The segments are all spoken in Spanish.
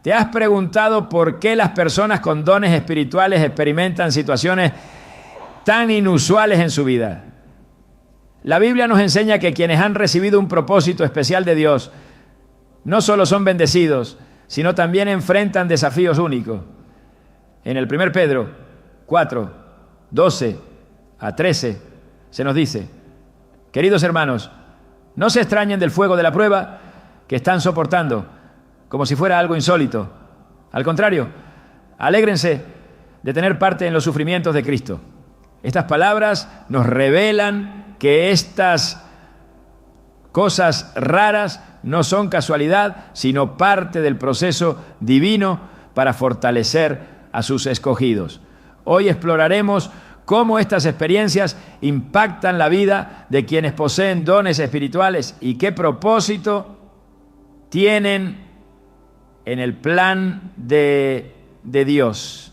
¿Te has preguntado por qué las personas con dones espirituales experimentan situaciones tan inusuales en su vida? La Biblia nos enseña que quienes han recibido un propósito especial de Dios no solo son bendecidos, sino también enfrentan desafíos únicos. En el 1 Pedro 4, 12 a 13 se nos dice: queridos hermanos, no se extrañen del fuego de la prueba que están soportando, como si fuera algo insólito. Al contrario, alégrense de tener parte en los sufrimientos de Cristo. Estas palabras nos revelan que estas cosas raras no son casualidad, sino parte del proceso divino para fortalecer a sus escogidos. Hoy exploraremos cómo estas experiencias impactan la vida de quienes poseen dones espirituales y qué propósito tienen en el plan de Dios.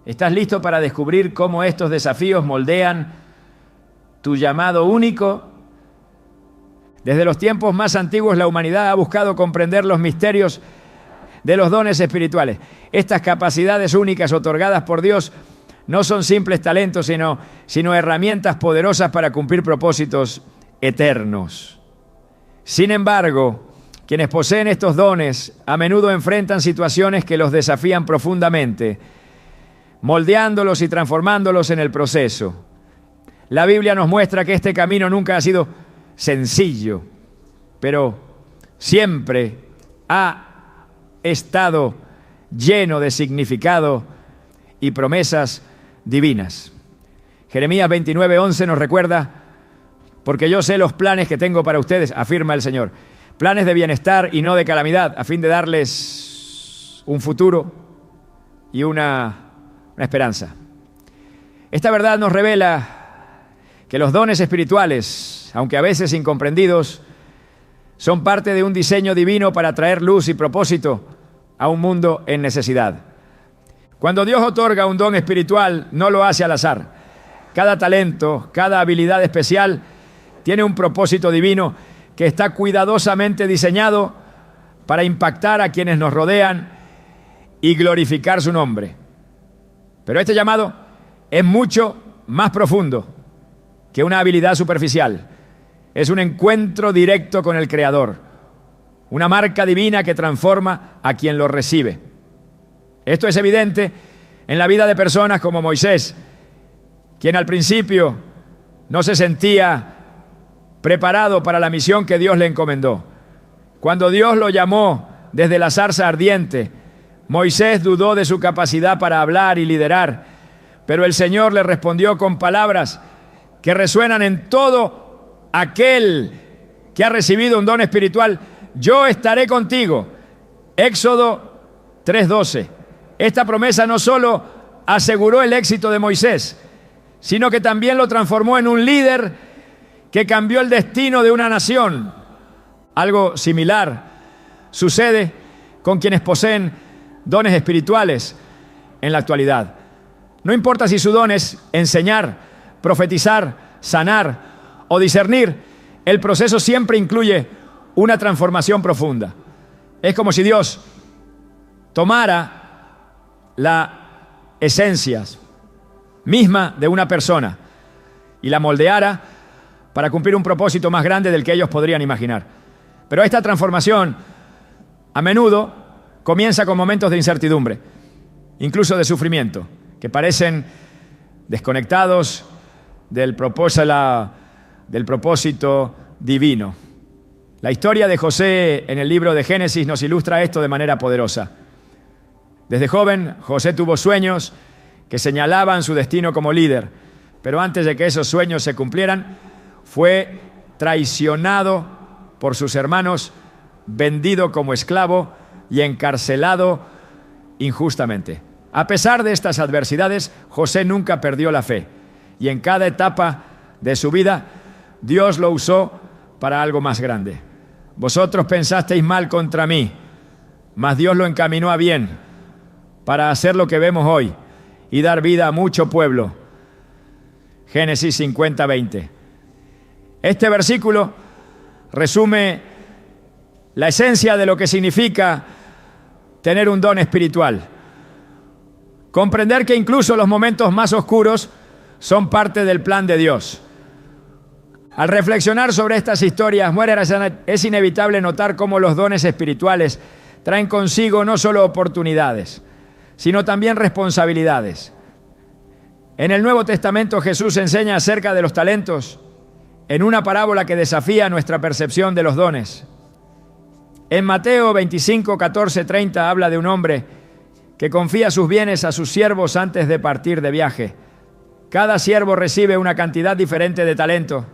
¿Estás listo para descubrir cómo estos desafíos moldean tu llamado único? Desde los tiempos más antiguos, la humanidad ha buscado comprender los misterios de los dones espirituales. Estas capacidades únicas otorgadas por Dios no son simples talentos, sino herramientas poderosas para cumplir propósitos eternos. Sin embargo, quienes poseen estos dones a menudo enfrentan situaciones que los desafían profundamente, moldeándolos y transformándolos en el proceso. La Biblia nos muestra que este camino nunca ha sido sencillo, pero siempre ha estado lleno de significado y promesas divinas. Jeremías 29:11 nos recuerda: porque yo sé los planes que tengo para ustedes, afirma el Señor, planes de bienestar y no de calamidad, a fin de darles un futuro y una esperanza. Esta verdad nos revela que los dones espirituales, aunque a veces incomprendidos, son parte de un diseño divino para traer luz y propósito a un mundo en necesidad. Cuando Dios otorga un don espiritual, no lo hace al azar. Cada talento, cada habilidad especial tiene un propósito divino que está cuidadosamente diseñado para impactar a quienes nos rodean y glorificar su nombre. Pero este llamado es mucho más profundo que una habilidad superficial. Es un encuentro directo con el Creador, una marca divina que transforma a quien lo recibe. Esto es evidente en la vida de personas como Moisés, quien al principio no se sentía preparado para la misión que Dios le encomendó. Cuando Dios lo llamó desde la zarza ardiente, Moisés dudó de su capacidad para hablar y liderar, pero el Señor le respondió con palabras que resuenan en todo aquel que ha recibido un don espiritual: yo estaré contigo. Éxodo 3:12. Esta promesa no solo aseguró el éxito de Moisés, sino que también lo transformó en un líder que cambió el destino de una nación. Algo similar sucede con quienes poseen dones espirituales en la actualidad. No importa si su don es enseñar, profetizar, sanar o discernir, el proceso siempre incluye una transformación profunda. Es como si Dios tomara la esencia misma de una persona y la moldeara para cumplir un propósito más grande del que ellos podrían imaginar. Pero esta transformación a menudo comienza con momentos de incertidumbre, incluso de sufrimiento, que parecen desconectados del propósito divino. La historia de José en el libro de Génesis nos ilustra esto de manera poderosa. Desde joven, José tuvo sueños que señalaban su destino como líder, pero antes de que esos sueños se cumplieran, fue traicionado por sus hermanos, vendido como esclavo y encarcelado injustamente. A pesar de estas adversidades, José nunca perdió la fe, y en cada etapa de su vida, Dios lo usó para algo más grande. Vosotros pensasteis mal contra mí, mas Dios lo encaminó a bien, para hacer lo que vemos hoy y dar vida a mucho pueblo. Génesis 50:20. Este versículo resume la esencia de lo que significa tener un don espiritual. Comprender que incluso los momentos más oscuros son parte del plan de Dios. Al reflexionar sobre estas historias, es inevitable notar cómo los dones espirituales traen consigo no solo oportunidades, sino también responsabilidades. En el Nuevo Testamento Jesús enseña acerca de los talentos en una parábola que desafía nuestra percepción de los dones. En Mateo 25, 14, 30 habla de un hombre que confía sus bienes a sus siervos antes de partir de viaje. Cada siervo recibe una cantidad diferente de talento,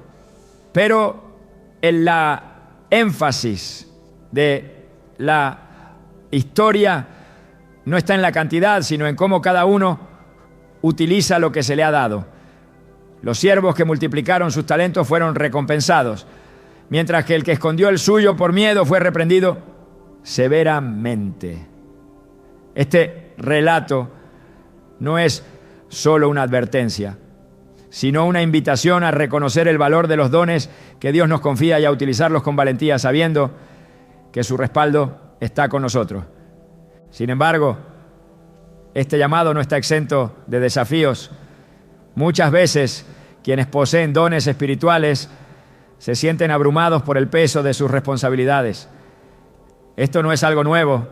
pero en la énfasis de la historia no está en la cantidad, sino en cómo cada uno utiliza lo que se le ha dado. Los siervos que multiplicaron sus talentos fueron recompensados, mientras que el que escondió el suyo por miedo fue reprendido severamente. Este relato no es solo una advertencia, sino una invitación a reconocer el valor de los dones que Dios nos confía y a utilizarlos con valentía, sabiendo que su respaldo está con nosotros. Sin embargo, este llamado no está exento de desafíos. Muchas veces quienes poseen dones espirituales se sienten abrumados por el peso de sus responsabilidades. Esto no es algo nuevo.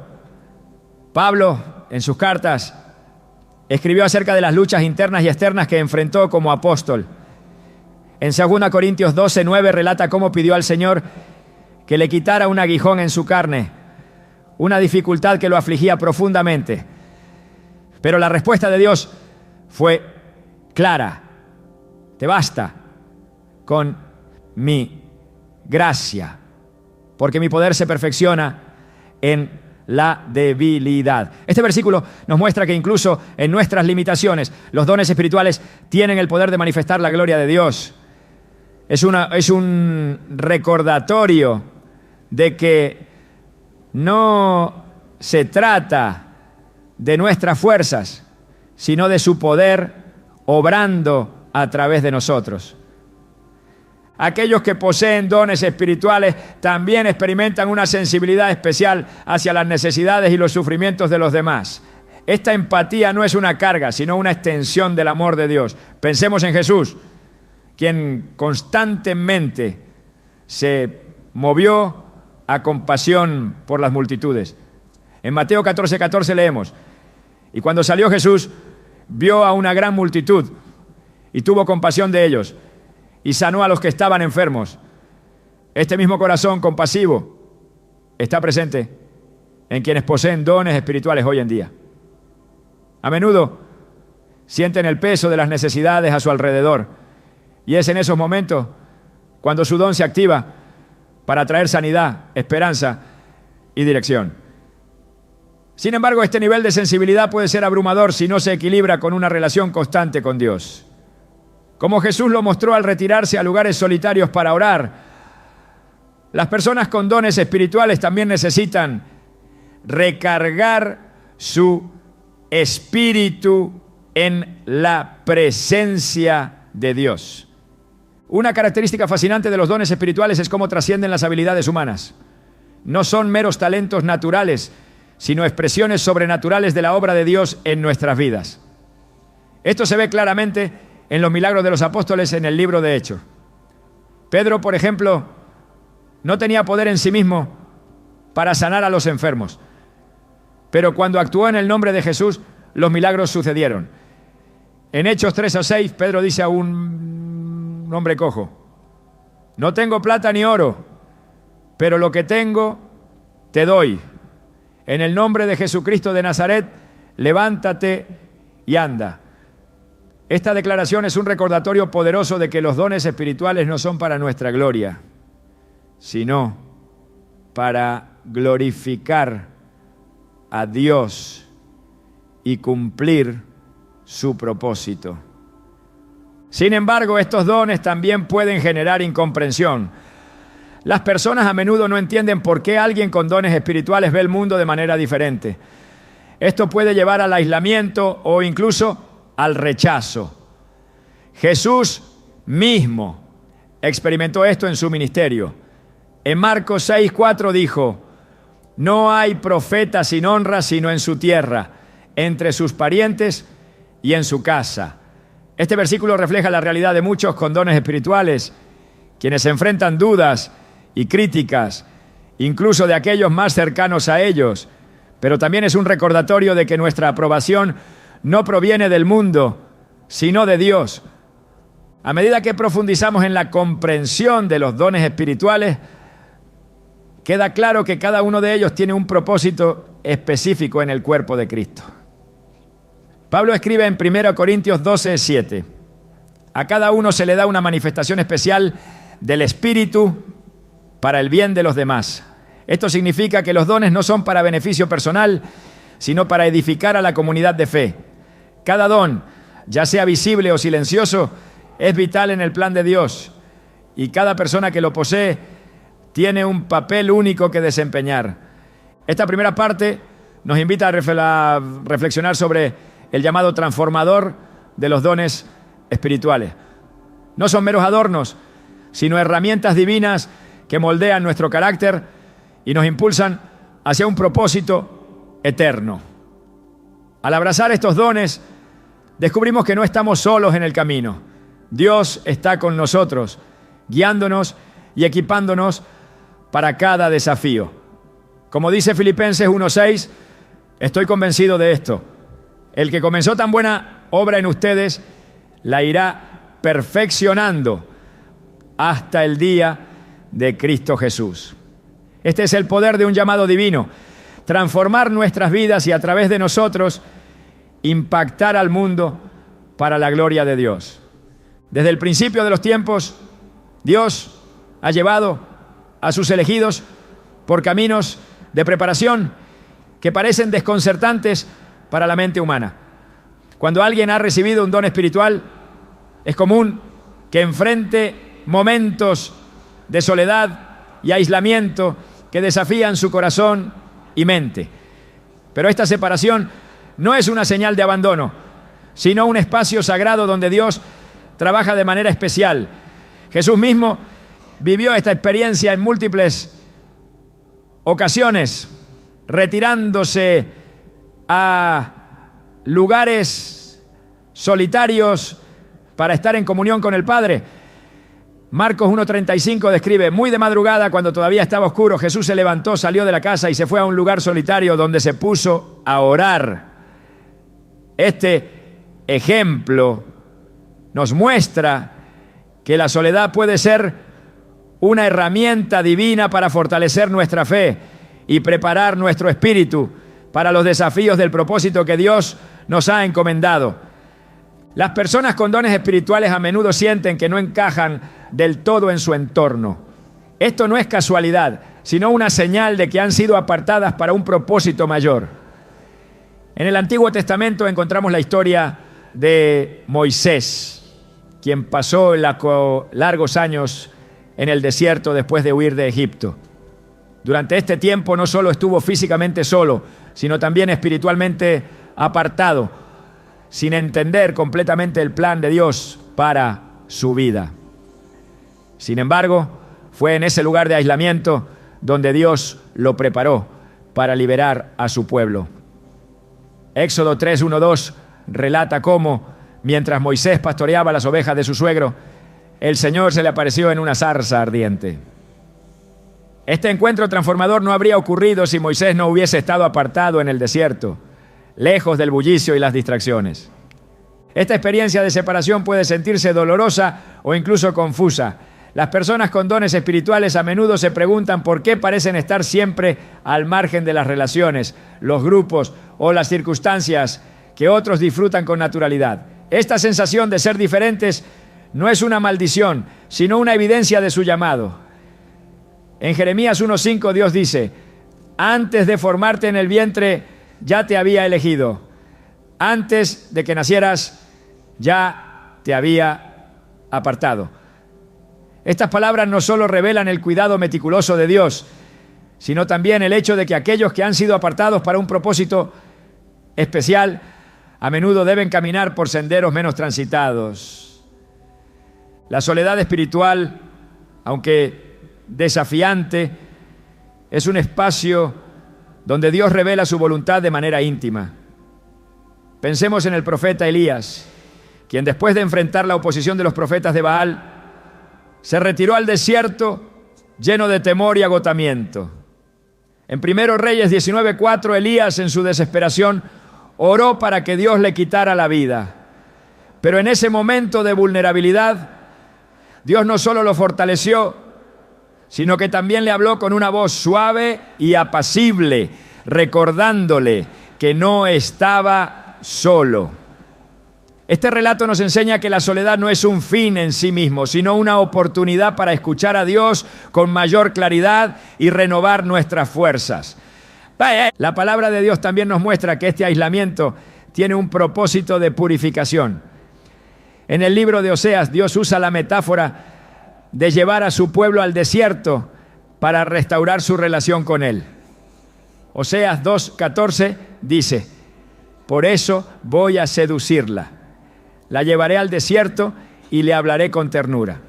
Pablo, en sus cartas, escribió acerca de las luchas internas y externas que enfrentó como apóstol. En 2 Corintios 12, 9 relata cómo pidió al Señor que le quitara un aguijón en su carne, una dificultad que lo afligía profundamente. Pero la respuesta de Dios fue clara: te basta con mi gracia, porque mi poder se perfecciona en la debilidad. Este versículo nos muestra que incluso en nuestras limitaciones, los dones espirituales tienen el poder de manifestar la gloria de Dios. Es un recordatorio de que no se trata de nuestras fuerzas, sino de su poder obrando a través de nosotros. Aquellos que poseen dones espirituales también experimentan una sensibilidad especial hacia las necesidades y los sufrimientos de los demás. Esta empatía no es una carga, sino una extensión del amor de Dios. Pensemos en Jesús, quien constantemente se movió a compasión por las multitudes. En Mateo 14, 14 leemos: y cuando salió Jesús, vio a una gran multitud y tuvo compasión de ellos, y sanó a los que estaban enfermos. Este mismo corazón compasivo está presente en quienes poseen dones espirituales hoy en día. A menudo sienten el peso de las necesidades a su alrededor, y es en esos momentos cuando su don se activa para traer sanidad, esperanza y dirección. Sin embargo, este nivel de sensibilidad puede ser abrumador si no se equilibra con una relación constante con Dios. Como Jesús lo mostró al retirarse a lugares solitarios para orar, las personas con dones espirituales también necesitan recargar su espíritu en la presencia de Dios. Una característica fascinante de los dones espirituales es cómo trascienden las habilidades humanas. No son meros talentos naturales, sino expresiones sobrenaturales de la obra de Dios en nuestras vidas. Esto se ve claramente en los milagros de los apóstoles en el libro de Hechos. Pedro, por ejemplo, no tenía poder en sí mismo para sanar a los enfermos, pero cuando actuó en el nombre de Jesús, los milagros sucedieron. En Hechos 3 o 6, Pedro dice a un hombre cojo: no tengo plata ni oro, pero lo que tengo te doy. En el nombre de Jesucristo de Nazaret, levántate y anda. Esta declaración es un recordatorio poderoso de que los dones espirituales no son para nuestra gloria, sino para glorificar a Dios y cumplir su propósito. Sin embargo, estos dones también pueden generar incomprensión. Las personas a menudo no entienden por qué alguien con dones espirituales ve el mundo de manera diferente. Esto puede llevar al aislamiento o incluso al rechazo. Jesús mismo experimentó esto en su ministerio. En Marcos 6:4 dijo: No hay profeta sin honra sino en su tierra, entre sus parientes y en su casa. Este versículo refleja la realidad de muchos con dones espirituales, quienes enfrentan dudas y críticas, incluso de aquellos más cercanos a ellos, pero también es un recordatorio de que nuestra aprobación no proviene del mundo, sino de Dios. A medida que profundizamos en la comprensión de los dones espirituales, queda claro que cada uno de ellos tiene un propósito específico en el cuerpo de Cristo. Pablo escribe en 1 Corintios 12:7: a cada uno se le da una manifestación especial del Espíritu para el bien de los demás. Esto significa que los dones no son para beneficio personal, sino para edificar a la comunidad de fe. Cada don, ya sea visible o silencioso, es vital en el plan de Dios, y cada persona que lo posee tiene un papel único que desempeñar. Esta primera parte nos invita a reflexionar sobre el llamado transformador de los dones espirituales. No son meros adornos, sino herramientas divinas que moldean nuestro carácter y nos impulsan hacia un propósito eterno. Al abrazar estos dones, descubrimos que no estamos solos en el camino. Dios está con nosotros, guiándonos y equipándonos para cada desafío. Como dice Filipenses 1:6, estoy convencido de esto: el que comenzó tan buena obra en ustedes, la irá perfeccionando hasta el día de Cristo Jesús. Este es el poder de un llamado divino: transformar nuestras vidas y a través de nosotros impactar al mundo para la gloria de Dios. Desde el principio de los tiempos, Dios ha llevado a sus elegidos por caminos de preparación que parecen desconcertantes para la mente humana. Cuando alguien ha recibido un don espiritual, es común que enfrente momentos de soledad y aislamiento que desafían su corazón y mente. Pero esta separación no es una señal de abandono, sino un espacio sagrado donde Dios trabaja de manera especial. Jesús mismo vivió esta experiencia en múltiples ocasiones, retirándose a lugares solitarios para estar en comunión con el Padre. Marcos 1:35 describe: muy de madrugada, cuando todavía estaba oscuro, Jesús se levantó, salió de la casa y se fue a un lugar solitario donde se puso a orar. Este ejemplo nos muestra que la soledad puede ser una herramienta divina para fortalecer nuestra fe y preparar nuestro espíritu para los desafíos del propósito que Dios nos ha encomendado. Las personas con dones espirituales a menudo sienten que no encajan del todo en su entorno. Esto no es casualidad, sino una señal de que han sido apartadas para un propósito mayor. En el Antiguo Testamento encontramos la historia de Moisés, quien pasó largos años en el desierto después de huir de Egipto. Durante este tiempo no solo estuvo físicamente solo, sino también espiritualmente apartado, sin entender completamente el plan de Dios para su vida. Sin embargo, fue en ese lugar de aislamiento donde Dios lo preparó para liberar a su pueblo. Éxodo 3:1-2 relata cómo, mientras Moisés pastoreaba las ovejas de su suegro, el Señor se le apareció en una zarza ardiente. Este encuentro transformador no habría ocurrido si Moisés no hubiese estado apartado en el desierto, lejos del bullicio y las distracciones. Esta experiencia de separación puede sentirse dolorosa o incluso confusa. Las personas con dones espirituales a menudo se preguntan por qué parecen estar siempre al margen de las relaciones, los grupos o las circunstancias que otros disfrutan con naturalidad. Esta sensación de ser diferentes no es una maldición, sino una evidencia de su llamado. En Jeremías 1:5 Dios dice: antes de formarte en el vientre ya te había elegido, antes de que nacieras ya te había apartado. Estas palabras no solo revelan el cuidado meticuloso de Dios, sino también el hecho de que aquellos que han sido apartados para un propósito especial a menudo deben caminar por senderos menos transitados. La soledad espiritual, aunque desafiante, es un espacio donde Dios revela su voluntad de manera íntima. Pensemos en el profeta Elías, quien después de enfrentar la oposición de los profetas de Baal, se retiró al desierto lleno de temor y agotamiento. En 1 Reyes 19:4, Elías, en su desesperación, oró para que Dios le quitara la vida. Pero en ese momento de vulnerabilidad, Dios no solo lo fortaleció, sino que también le habló con una voz suave y apacible, recordándole que no estaba solo. Este relato nos enseña que la soledad no es un fin en sí mismo, sino una oportunidad para escuchar a Dios con mayor claridad y renovar nuestras fuerzas. La palabra de Dios también nos muestra que este aislamiento tiene un propósito de purificación. En el libro de Oseas, Dios usa la metáfora de llevar a su pueblo al desierto para restaurar su relación con Él. Oseas 2:14 dice: por eso voy a seducirla. La llevaré al desierto y le hablaré con ternura.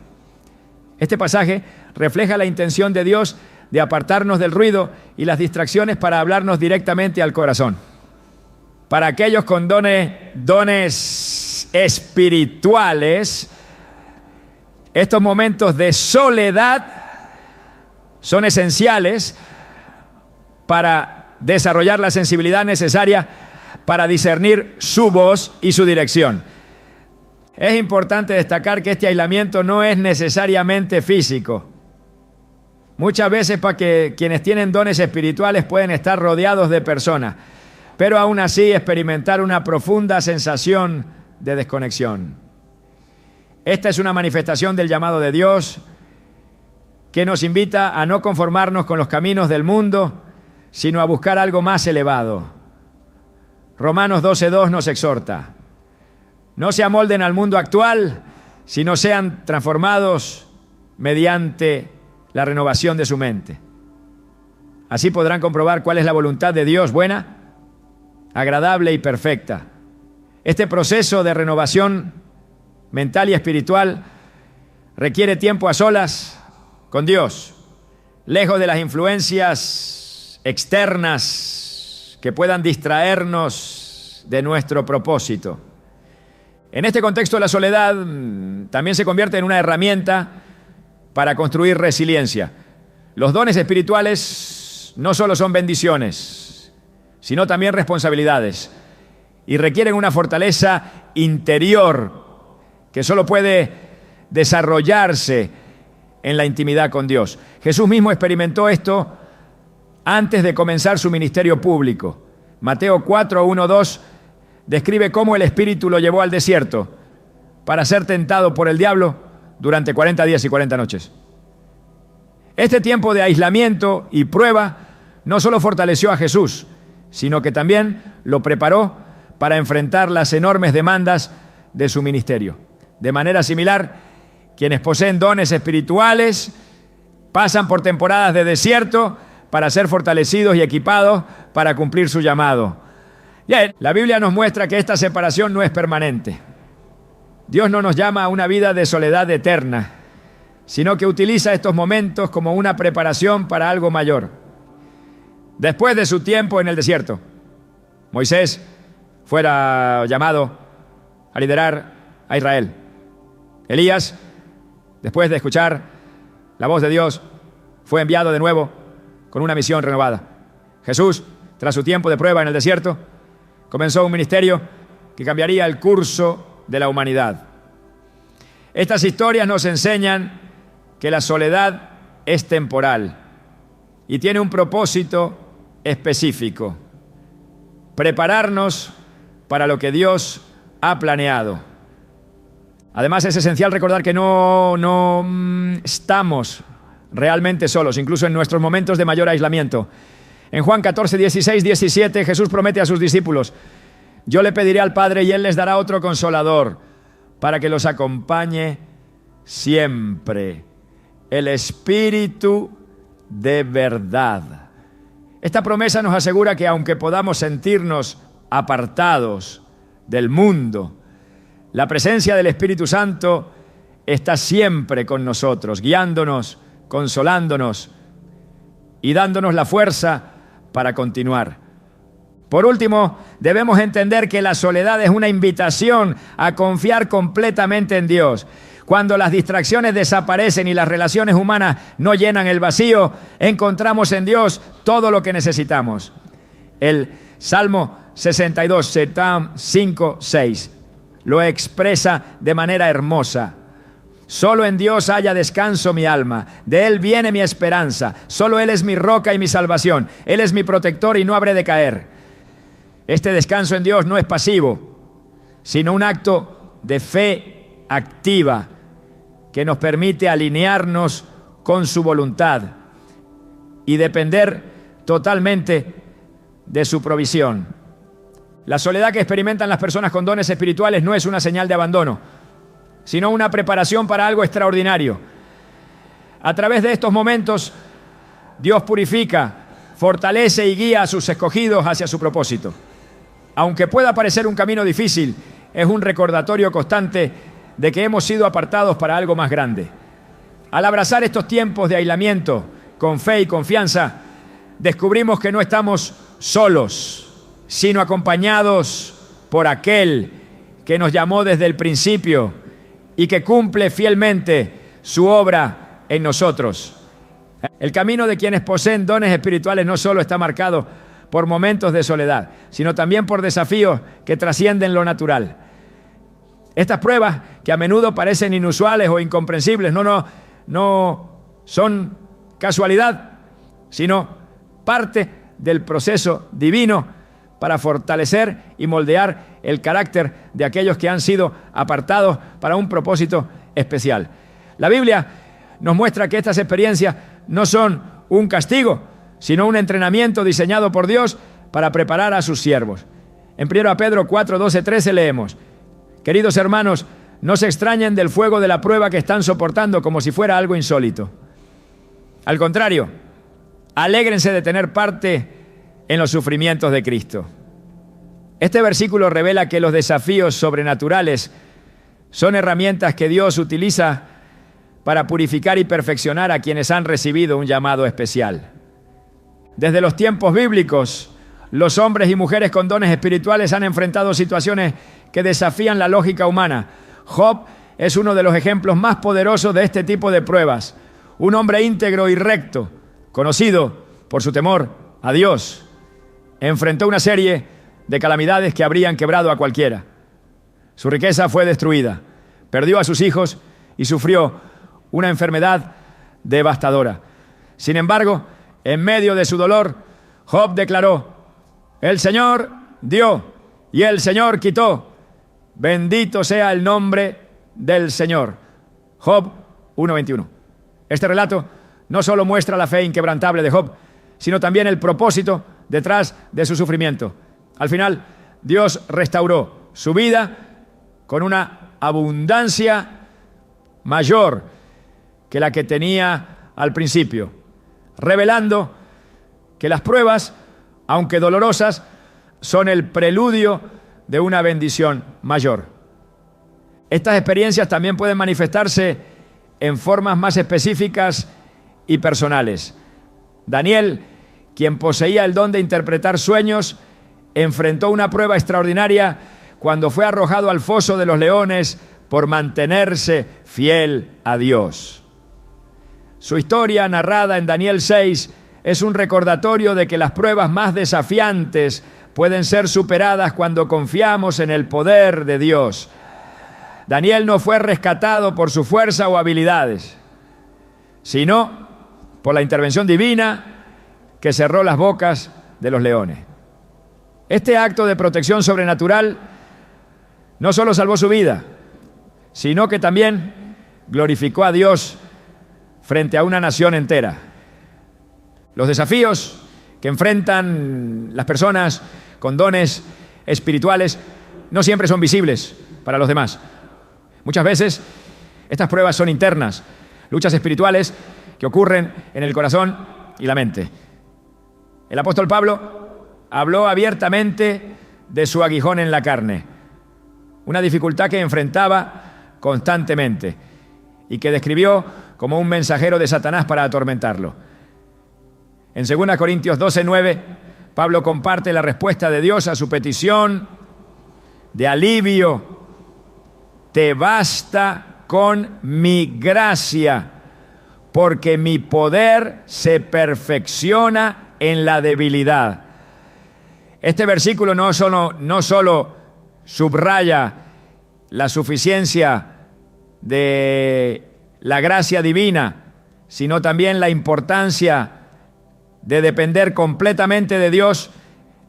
Este pasaje refleja la intención de Dios de apartarnos del ruido y las distracciones para hablarnos directamente al corazón. Para aquellos con dones espirituales, estos momentos de soledad son esenciales para desarrollar la sensibilidad necesaria para discernir su voz y su dirección. Es importante destacar que este aislamiento no es necesariamente físico. Muchas veces para que quienes tienen dones espirituales pueden estar rodeados de personas, pero aún así experimentar una profunda sensación de desconexión. Esta es una manifestación del llamado de Dios que nos invita a no conformarnos con los caminos del mundo, sino a buscar algo más elevado. Romanos 12:2 nos exhorta: no se amolden al mundo actual, sino sean transformados mediante la renovación de su mente. Así podrán comprobar cuál es la voluntad de Dios, buena, agradable y perfecta. Este proceso de renovación mental y espiritual requiere tiempo a solas con Dios, lejos de las influencias externas que puedan distraernos de nuestro propósito. En este contexto, la soledad también se convierte en una herramienta para construir resiliencia. Los dones espirituales no solo son bendiciones, sino también responsabilidades, y requieren una fortaleza interior que solo puede desarrollarse en la intimidad con Dios. Jesús mismo experimentó esto antes de comenzar su ministerio público. Mateo 4:1-2 describe cómo el Espíritu lo llevó al desierto para ser tentado por el diablo durante 40 días y 40 noches. Este tiempo de aislamiento y prueba no solo fortaleció a Jesús, sino que también lo preparó para enfrentar las enormes demandas de su ministerio. De manera similar, quienes poseen dones espirituales pasan por temporadas de desierto para ser fortalecidos y equipados para cumplir su llamado. Bien, la Biblia nos muestra que esta separación no es permanente. Dios no nos llama a una vida de soledad eterna, sino que utiliza estos momentos como una preparación para algo mayor. Después de su tiempo en el desierto, Moisés fuera llamado a liderar a Israel. Elías, después de escuchar la voz de Dios, fue enviado de nuevo con una misión renovada. Jesús, tras su tiempo de prueba en el desierto, comenzó un ministerio que cambiaría el curso de la humanidad. Estas historias nos enseñan que la soledad es temporal y tiene un propósito específico: prepararnos para lo que Dios ha planeado. Además, es esencial recordar que no estamos realmente solos, incluso en nuestros momentos de mayor aislamiento. En Juan 14, 16, 17, Jesús promete a sus discípulos: yo le pediré al Padre y Él les dará otro consolador para que los acompañe siempre, el Espíritu de verdad. Esta promesa nos asegura que aunque podamos sentirnos apartados del mundo, la presencia del Espíritu Santo está siempre con nosotros, guiándonos, consolándonos y dándonos la fuerza para continuar. Por último, debemos entender que la soledad es una invitación a confiar completamente en Dios. Cuando las distracciones desaparecen y las relaciones humanas no llenan el vacío, encontramos en Dios todo lo que necesitamos. El Salmo 62, 5, 6, lo expresa de manera hermosa. Solo en Dios haya descanso mi alma, de Él viene mi esperanza, solo Él es mi roca y mi salvación, Él es mi protector y no habré de caer. Este descanso en Dios no es pasivo, sino un acto de fe activa que nos permite alinearnos con su voluntad y depender totalmente de su provisión. La soledad que experimentan las personas con dones espirituales no es una señal de abandono, sino una preparación para algo extraordinario. A través de estos momentos, Dios purifica, fortalece y guía a sus escogidos hacia su propósito. Aunque pueda parecer un camino difícil, es un recordatorio constante de que hemos sido apartados para algo más grande. Al abrazar estos tiempos de aislamiento con fe y confianza, descubrimos que no estamos solos, sino acompañados por aquel que nos llamó desde el principio y que cumple fielmente su obra en nosotros. El camino de quienes poseen dones espirituales no solo está marcado por momentos de soledad, sino también por desafíos que trascienden lo natural. Estas pruebas, que a menudo parecen inusuales o incomprensibles, no son casualidad, sino parte del proceso divino para fortalecer y moldear el carácter de aquellos que han sido apartados para un propósito especial. La Biblia nos muestra que estas experiencias no son un castigo, sino un entrenamiento diseñado por Dios para preparar a sus siervos. En 1 Pedro 4, 12, 13 leemos: queridos hermanos, no se extrañen del fuego de la prueba que están soportando como si fuera algo insólito. Al contrario, alégrense de tener parte en los sufrimientos de Cristo. Este versículo revela que los desafíos sobrenaturales son herramientas que Dios utiliza para purificar y perfeccionar a quienes han recibido un llamado especial. Desde los tiempos bíblicos, los hombres y mujeres con dones espirituales han enfrentado situaciones que desafían la lógica humana. Job es uno de los ejemplos más poderosos de este tipo de pruebas. Un hombre íntegro y recto, conocido por su temor a Dios, enfrentó una serie de calamidades que habrían quebrado a cualquiera. Su riqueza fue destruida, perdió a sus hijos y sufrió una enfermedad devastadora. Sin embargo, en medio de su dolor, Job declaró: el Señor dio y el Señor quitó. Bendito sea el nombre del Señor. Job 1:21. Este relato no solo muestra la fe inquebrantable de Job, sino también el propósito detrás de su sufrimiento. Al final, Dios restauró su vida con una abundancia mayor que la que tenía al principio, revelando que las pruebas, aunque dolorosas, son el preludio de una bendición mayor. Estas experiencias también pueden manifestarse en formas más específicas y personales. Daniel, quien poseía el don de interpretar sueños, enfrentó una prueba extraordinaria cuando fue arrojado al foso de los leones por mantenerse fiel a Dios. Su historia, narrada en Daniel 6, es un recordatorio de que las pruebas más desafiantes pueden ser superadas cuando confiamos en el poder de Dios. Daniel no fue rescatado por su fuerza o habilidades, sino por la intervención divina que cerró las bocas de los leones. Este acto de protección sobrenatural no solo salvó su vida, sino que también glorificó a Dios frente a una nación entera. Los desafíos que enfrentan las personas con dones espirituales no siempre son visibles para los demás. Muchas veces estas pruebas son internas, luchas espirituales que ocurren en el corazón y la mente. El apóstol Pablo habló abiertamente de su aguijón en la carne, una dificultad que enfrentaba constantemente y que describió como un mensajero de Satanás para atormentarlo. En 2 Corintios 12:9, Pablo comparte la respuesta de Dios a su petición de alivio. Te basta con mi gracia, porque mi poder se perfecciona en la debilidad. Este versículo no solo subraya la suficiencia de la gracia divina, sino también la importancia de depender completamente de Dios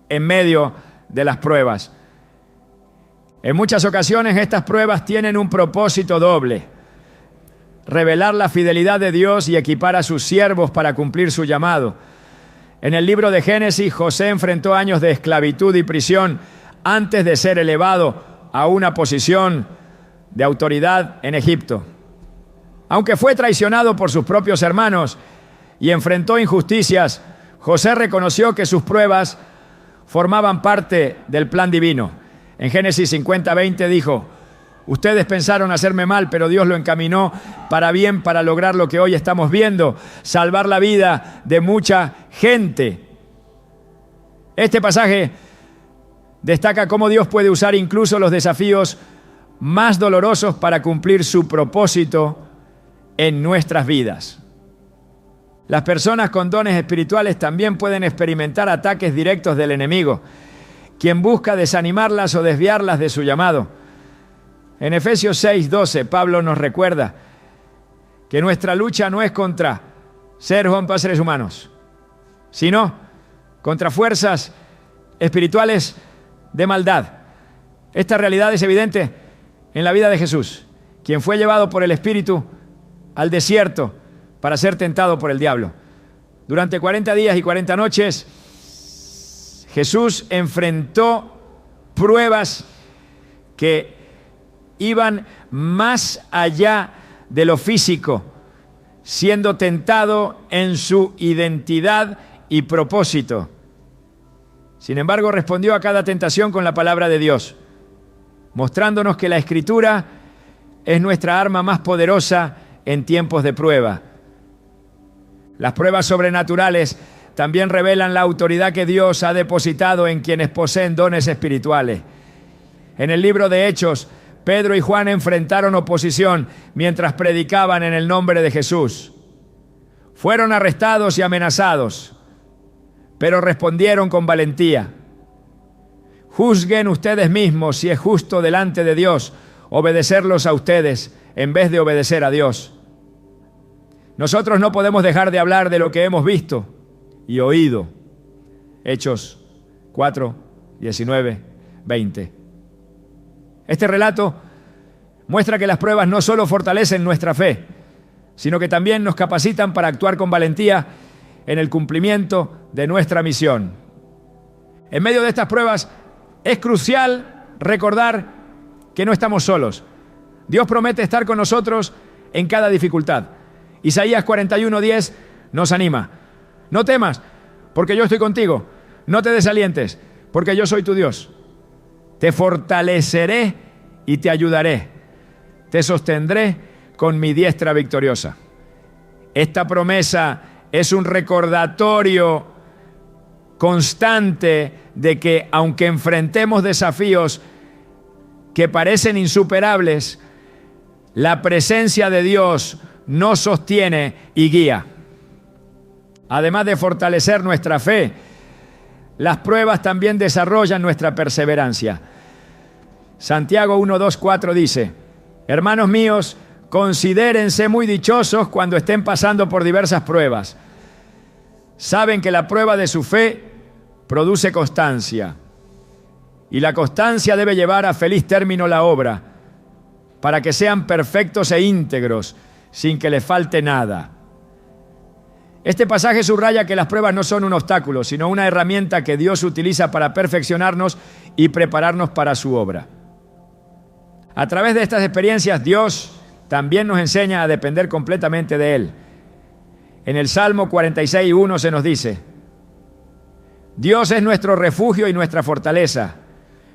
en medio de las pruebas. En muchas ocasiones estas pruebas tienen un propósito doble: revelar la fidelidad de Dios y equipar a sus siervos para cumplir su llamado. En el libro de Génesis, José enfrentó años de esclavitud y prisión antes de ser elevado a una posición de autoridad en Egipto. Aunque fue traicionado por sus propios hermanos y enfrentó injusticias, José reconoció que sus pruebas formaban parte del plan divino. En Génesis 50:20 dijo: ustedes pensaron hacerme mal, pero Dios lo encaminó para bien, para lograr lo que hoy estamos viendo, salvar la vida de mucha gente. Este pasaje destaca cómo Dios puede usar incluso los desafíos más dolorosos para cumplir su propósito en nuestras vidas. Las personas con dones espirituales también pueden experimentar ataques directos del enemigo, quien busca desanimarlas o desviarlas de su llamado. En Efesios 6:12, Pablo nos recuerda que nuestra lucha no es contra seres humanos, sino contra fuerzas espirituales de maldad. Esta realidad es evidente en la vida de Jesús, quien fue llevado por el Espíritu al desierto para ser tentado por el diablo. Durante 40 días y 40 noches, Jesús enfrentó pruebas que iban más allá de lo físico, siendo tentado en su identidad y propósito. Sin embargo, respondió a cada tentación con la palabra de Dios, mostrándonos que la Escritura es nuestra arma más poderosa en tiempos de prueba. Las pruebas sobrenaturales también revelan la autoridad que Dios ha depositado en quienes poseen dones espirituales. En el libro de Hechos, Pedro y Juan enfrentaron oposición mientras predicaban en el nombre de Jesús. Fueron arrestados y amenazados, pero respondieron con valentía. Juzguen ustedes mismos si es justo delante de Dios obedecerlos a ustedes en vez de obedecer a Dios. Nosotros no podemos dejar de hablar de lo que hemos visto y oído. Hechos 4, 19, 20. Este relato muestra que las pruebas no solo fortalecen nuestra fe, sino que también nos capacitan para actuar con valentía en el cumplimiento de nuestra misión. En medio de estas pruebas es crucial recordar que no estamos solos. Dios promete estar con nosotros en cada dificultad. Isaías 41:10 nos anima. No temas, porque yo estoy contigo. No te desalientes, porque yo soy tu Dios. Te fortaleceré y te ayudaré. Te sostendré con mi diestra victoriosa. Esta promesa es un recordatorio constante de que aunque enfrentemos desafíos que parecen insuperables, la presencia de Dios nos sostiene y guía. Además de fortalecer nuestra fe, las pruebas también desarrollan nuestra perseverancia. Santiago 1:2-4 dice: hermanos míos, considérense muy dichosos cuando estén pasando por diversas pruebas. Saben que la prueba de su fe produce constancia, y la constancia debe llevar a feliz término la obra, para que sean perfectos e íntegros, sin que les falte nada. Este pasaje subraya que las pruebas no son un obstáculo, sino una herramienta que Dios utiliza para perfeccionarnos y prepararnos para su obra. A través de estas experiencias, Dios también nos enseña a depender completamente de Él. En el Salmo 46:1 se nos dice: Dios es nuestro refugio y nuestra fortaleza,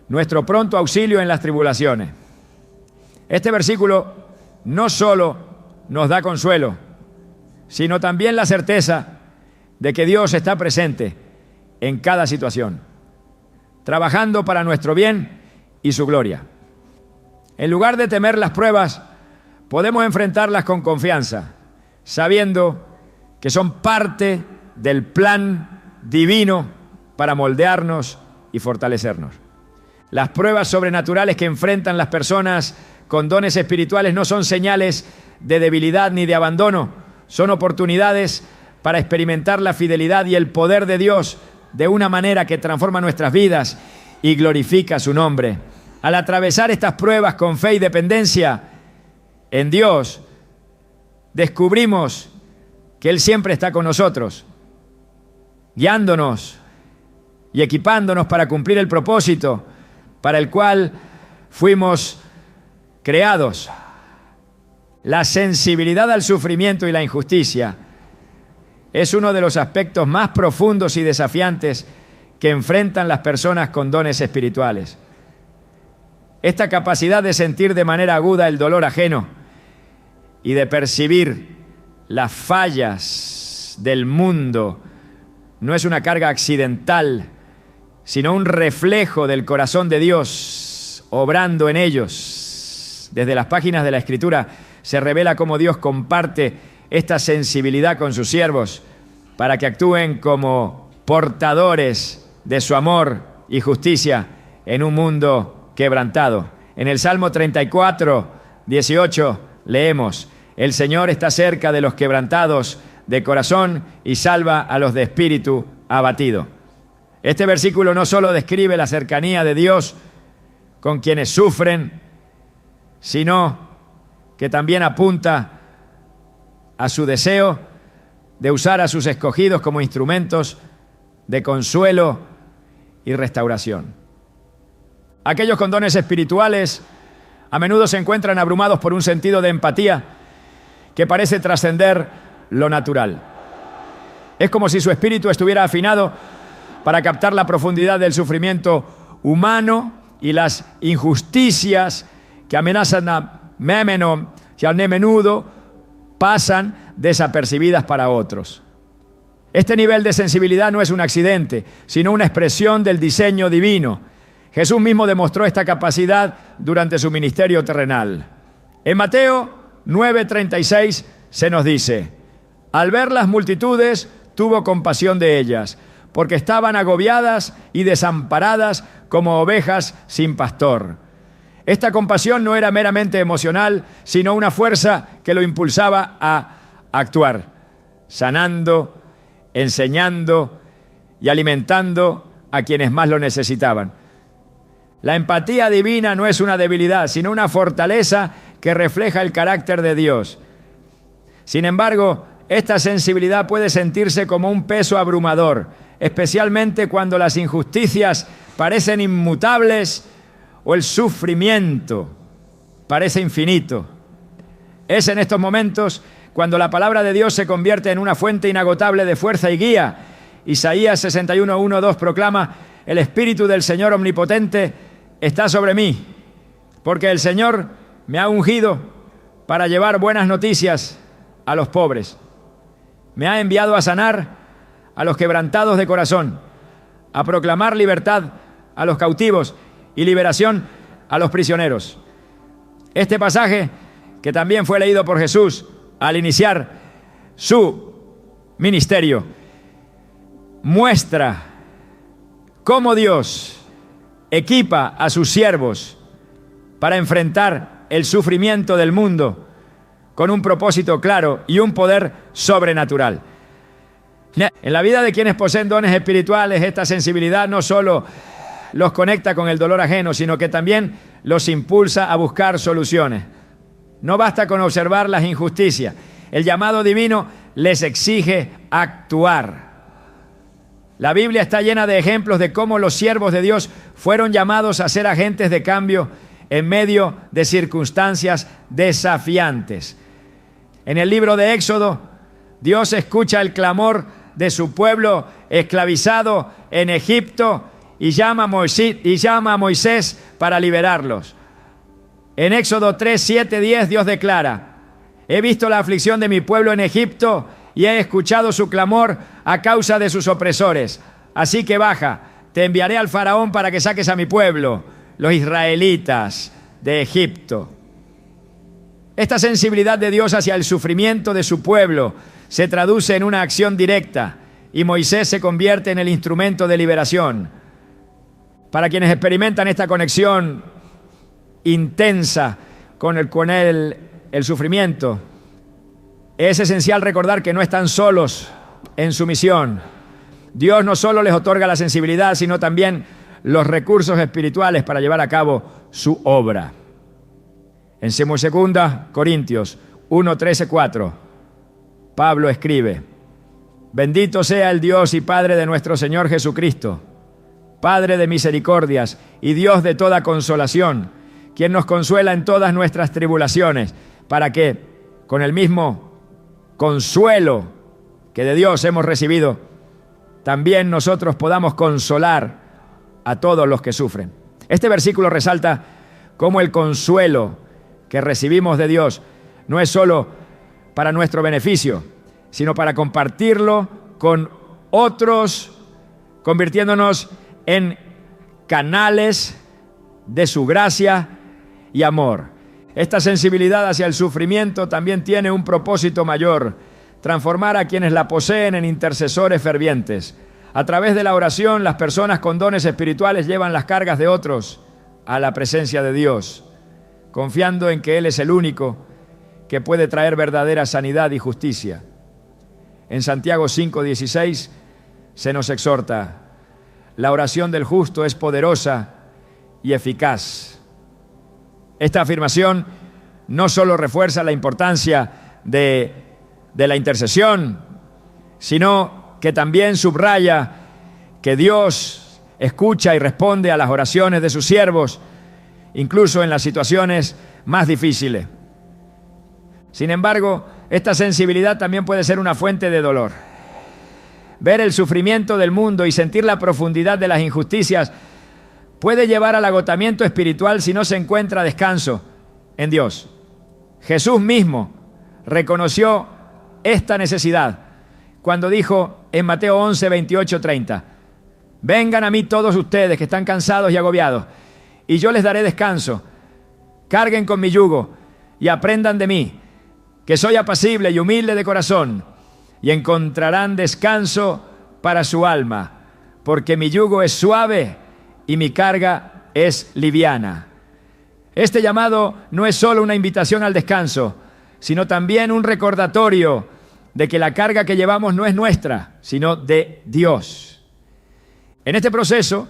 nuestro pronto auxilio en las tribulaciones. Este versículo no solo nos da consuelo, sino también la certeza de que Dios está presente en cada situación, trabajando para nuestro bien y su gloria. En lugar de temer las pruebas, podemos enfrentarlas con confianza, sabiendo que son parte del plan divino para moldearnos y fortalecernos. Las pruebas sobrenaturales que enfrentan las personas con dones espirituales no son señales de debilidad ni de abandono, son oportunidades para experimentar la fidelidad y el poder de Dios de una manera que transforma nuestras vidas y glorifica su nombre. Al atravesar estas pruebas con fe y dependencia en Dios, descubrimos que Él siempre está con nosotros, guiándonos y equipándonos para cumplir el propósito para el cual fuimos creados. La sensibilidad al sufrimiento y la injusticia es uno de los aspectos más profundos y desafiantes que enfrentan las personas con dones espirituales. Esta capacidad de sentir de manera aguda el dolor ajeno y de percibir las fallas del mundo no es una carga accidental, sino un reflejo del corazón de Dios obrando en ellos. Desde las páginas de la Escritura se revela cómo Dios comparte esta sensibilidad con sus siervos para que actúen como portadores de su amor y justicia en un mundo quebrantado. En el Salmo 34, 18 leemos: el Señor está cerca de los quebrantados de corazón y salva a los de espíritu abatido. Este versículo no solo describe la cercanía de Dios con quienes sufren, sino que también apunta a su deseo de usar a sus escogidos como instrumentos de consuelo y restauración. Aquellos con dones espirituales a menudo se encuentran abrumados por un sentido de empatía que parece trascender lo natural. Es como si su espíritu estuviera afinado para captar la profundidad del sufrimiento humano y las injusticias que amenazan a menudo pasan desapercibidas para otros. Este nivel de sensibilidad no es un accidente, sino una expresión del diseño divino. Jesús mismo demostró esta capacidad durante su ministerio terrenal. En Mateo 9:36 se nos dice: al ver las multitudes, tuvo compasión de ellas, porque estaban agobiadas y desamparadas como ovejas sin pastor. Esta compasión no era meramente emocional, sino una fuerza que lo impulsaba a actuar, sanando, enseñando y alimentando a quienes más lo necesitaban. La empatía divina no es una debilidad, sino una fortaleza que refleja el carácter de Dios. Sin embargo, esta sensibilidad puede sentirse como un peso abrumador, especialmente cuando las injusticias parecen inmutables o el sufrimiento parece infinito. Es en estos momentos cuando la palabra de Dios se convierte en una fuente inagotable de fuerza y guía. Isaías 61:1-2 proclama: el Espíritu del Señor Omnipotente está sobre mí, porque el Señor me ha ungido para llevar buenas noticias a los pobres. Me ha enviado a sanar a los quebrantados de corazón, a proclamar libertad a los cautivos y liberación a los prisioneros. Este pasaje, que también fue leído por Jesús al iniciar su ministerio, muestra cómo Dios equipa a sus siervos para enfrentar el sufrimiento del mundo con un propósito claro y un poder sobrenatural. En la vida de quienes poseen dones espirituales, esta sensibilidad no solo los conecta con el dolor ajeno, sino que también los impulsa a buscar soluciones. No basta con observar las injusticias. El llamado divino les exige actuar. La Biblia está llena de ejemplos de cómo los siervos de Dios fueron llamados a ser agentes de cambio en medio de circunstancias desafiantes. En el libro de Éxodo, Dios escucha el clamor de su pueblo esclavizado en Egipto y llama a Moisés para liberarlos. En Éxodo 3, 7, 10, Dios declara: he visto la aflicción de mi pueblo en Egipto y he escuchado su clamor a causa de sus opresores. Así que baja, te enviaré al faraón para que saques a mi pueblo, los israelitas de Egipto. Esta sensibilidad de Dios hacia el sufrimiento de su pueblo se traduce en una acción directa y Moisés se convierte en el instrumento de liberación. Para quienes experimentan esta conexión intensa con el sufrimiento, es esencial recordar que no están solos en su misión. Dios no solo les otorga la sensibilidad, sino también los recursos espirituales para llevar a cabo su obra. En 2 Corintios 1, 13, 4, Pablo escribe: bendito sea el Dios y Padre de nuestro Señor Jesucristo, Padre de misericordias y Dios de toda consolación, quien nos consuela en todas nuestras tribulaciones, para que, con el mismo consuelo que de Dios hemos recibido, también nosotros podamos consolar a todos los que sufren. Este versículo resalta cómo el consuelo que recibimos de Dios no es solo para nuestro beneficio, sino para compartirlo con otros, convirtiéndonos en canales de su gracia y amor. Esta sensibilidad hacia el sufrimiento también tiene un propósito mayor: transformar a quienes la poseen en intercesores fervientes. A través de la oración, las personas con dones espirituales llevan las cargas de otros a la presencia de Dios, confiando en que Él es el único que puede traer verdadera sanidad y justicia. En Santiago 5:16 se nos exhorta: la oración del justo es poderosa y eficaz. Esta afirmación no solo refuerza la importancia de la intercesión, sino que también subraya que Dios escucha y responde a las oraciones de sus siervos, incluso en las situaciones más difíciles. Sin embargo, esta sensibilidad también puede ser una fuente de dolor. Ver el sufrimiento del mundo y sentir la profundidad de las injusticias puede llevar al agotamiento espiritual si no se encuentra descanso en Dios. Jesús mismo reconoció esta necesidad cuando dijo en Mateo 11, 28, 30: vengan a mí todos ustedes que están cansados y agobiados, y yo les daré descanso. Carguen con mi yugo y aprendan de mí, que soy apacible y humilde de corazón, y encontrarán descanso para su alma, porque mi yugo es suave y mi carga es liviana. Este llamado no es solo una invitación al descanso, sino también un recordatorio de que la carga que llevamos no es nuestra, sino de Dios. En este proceso,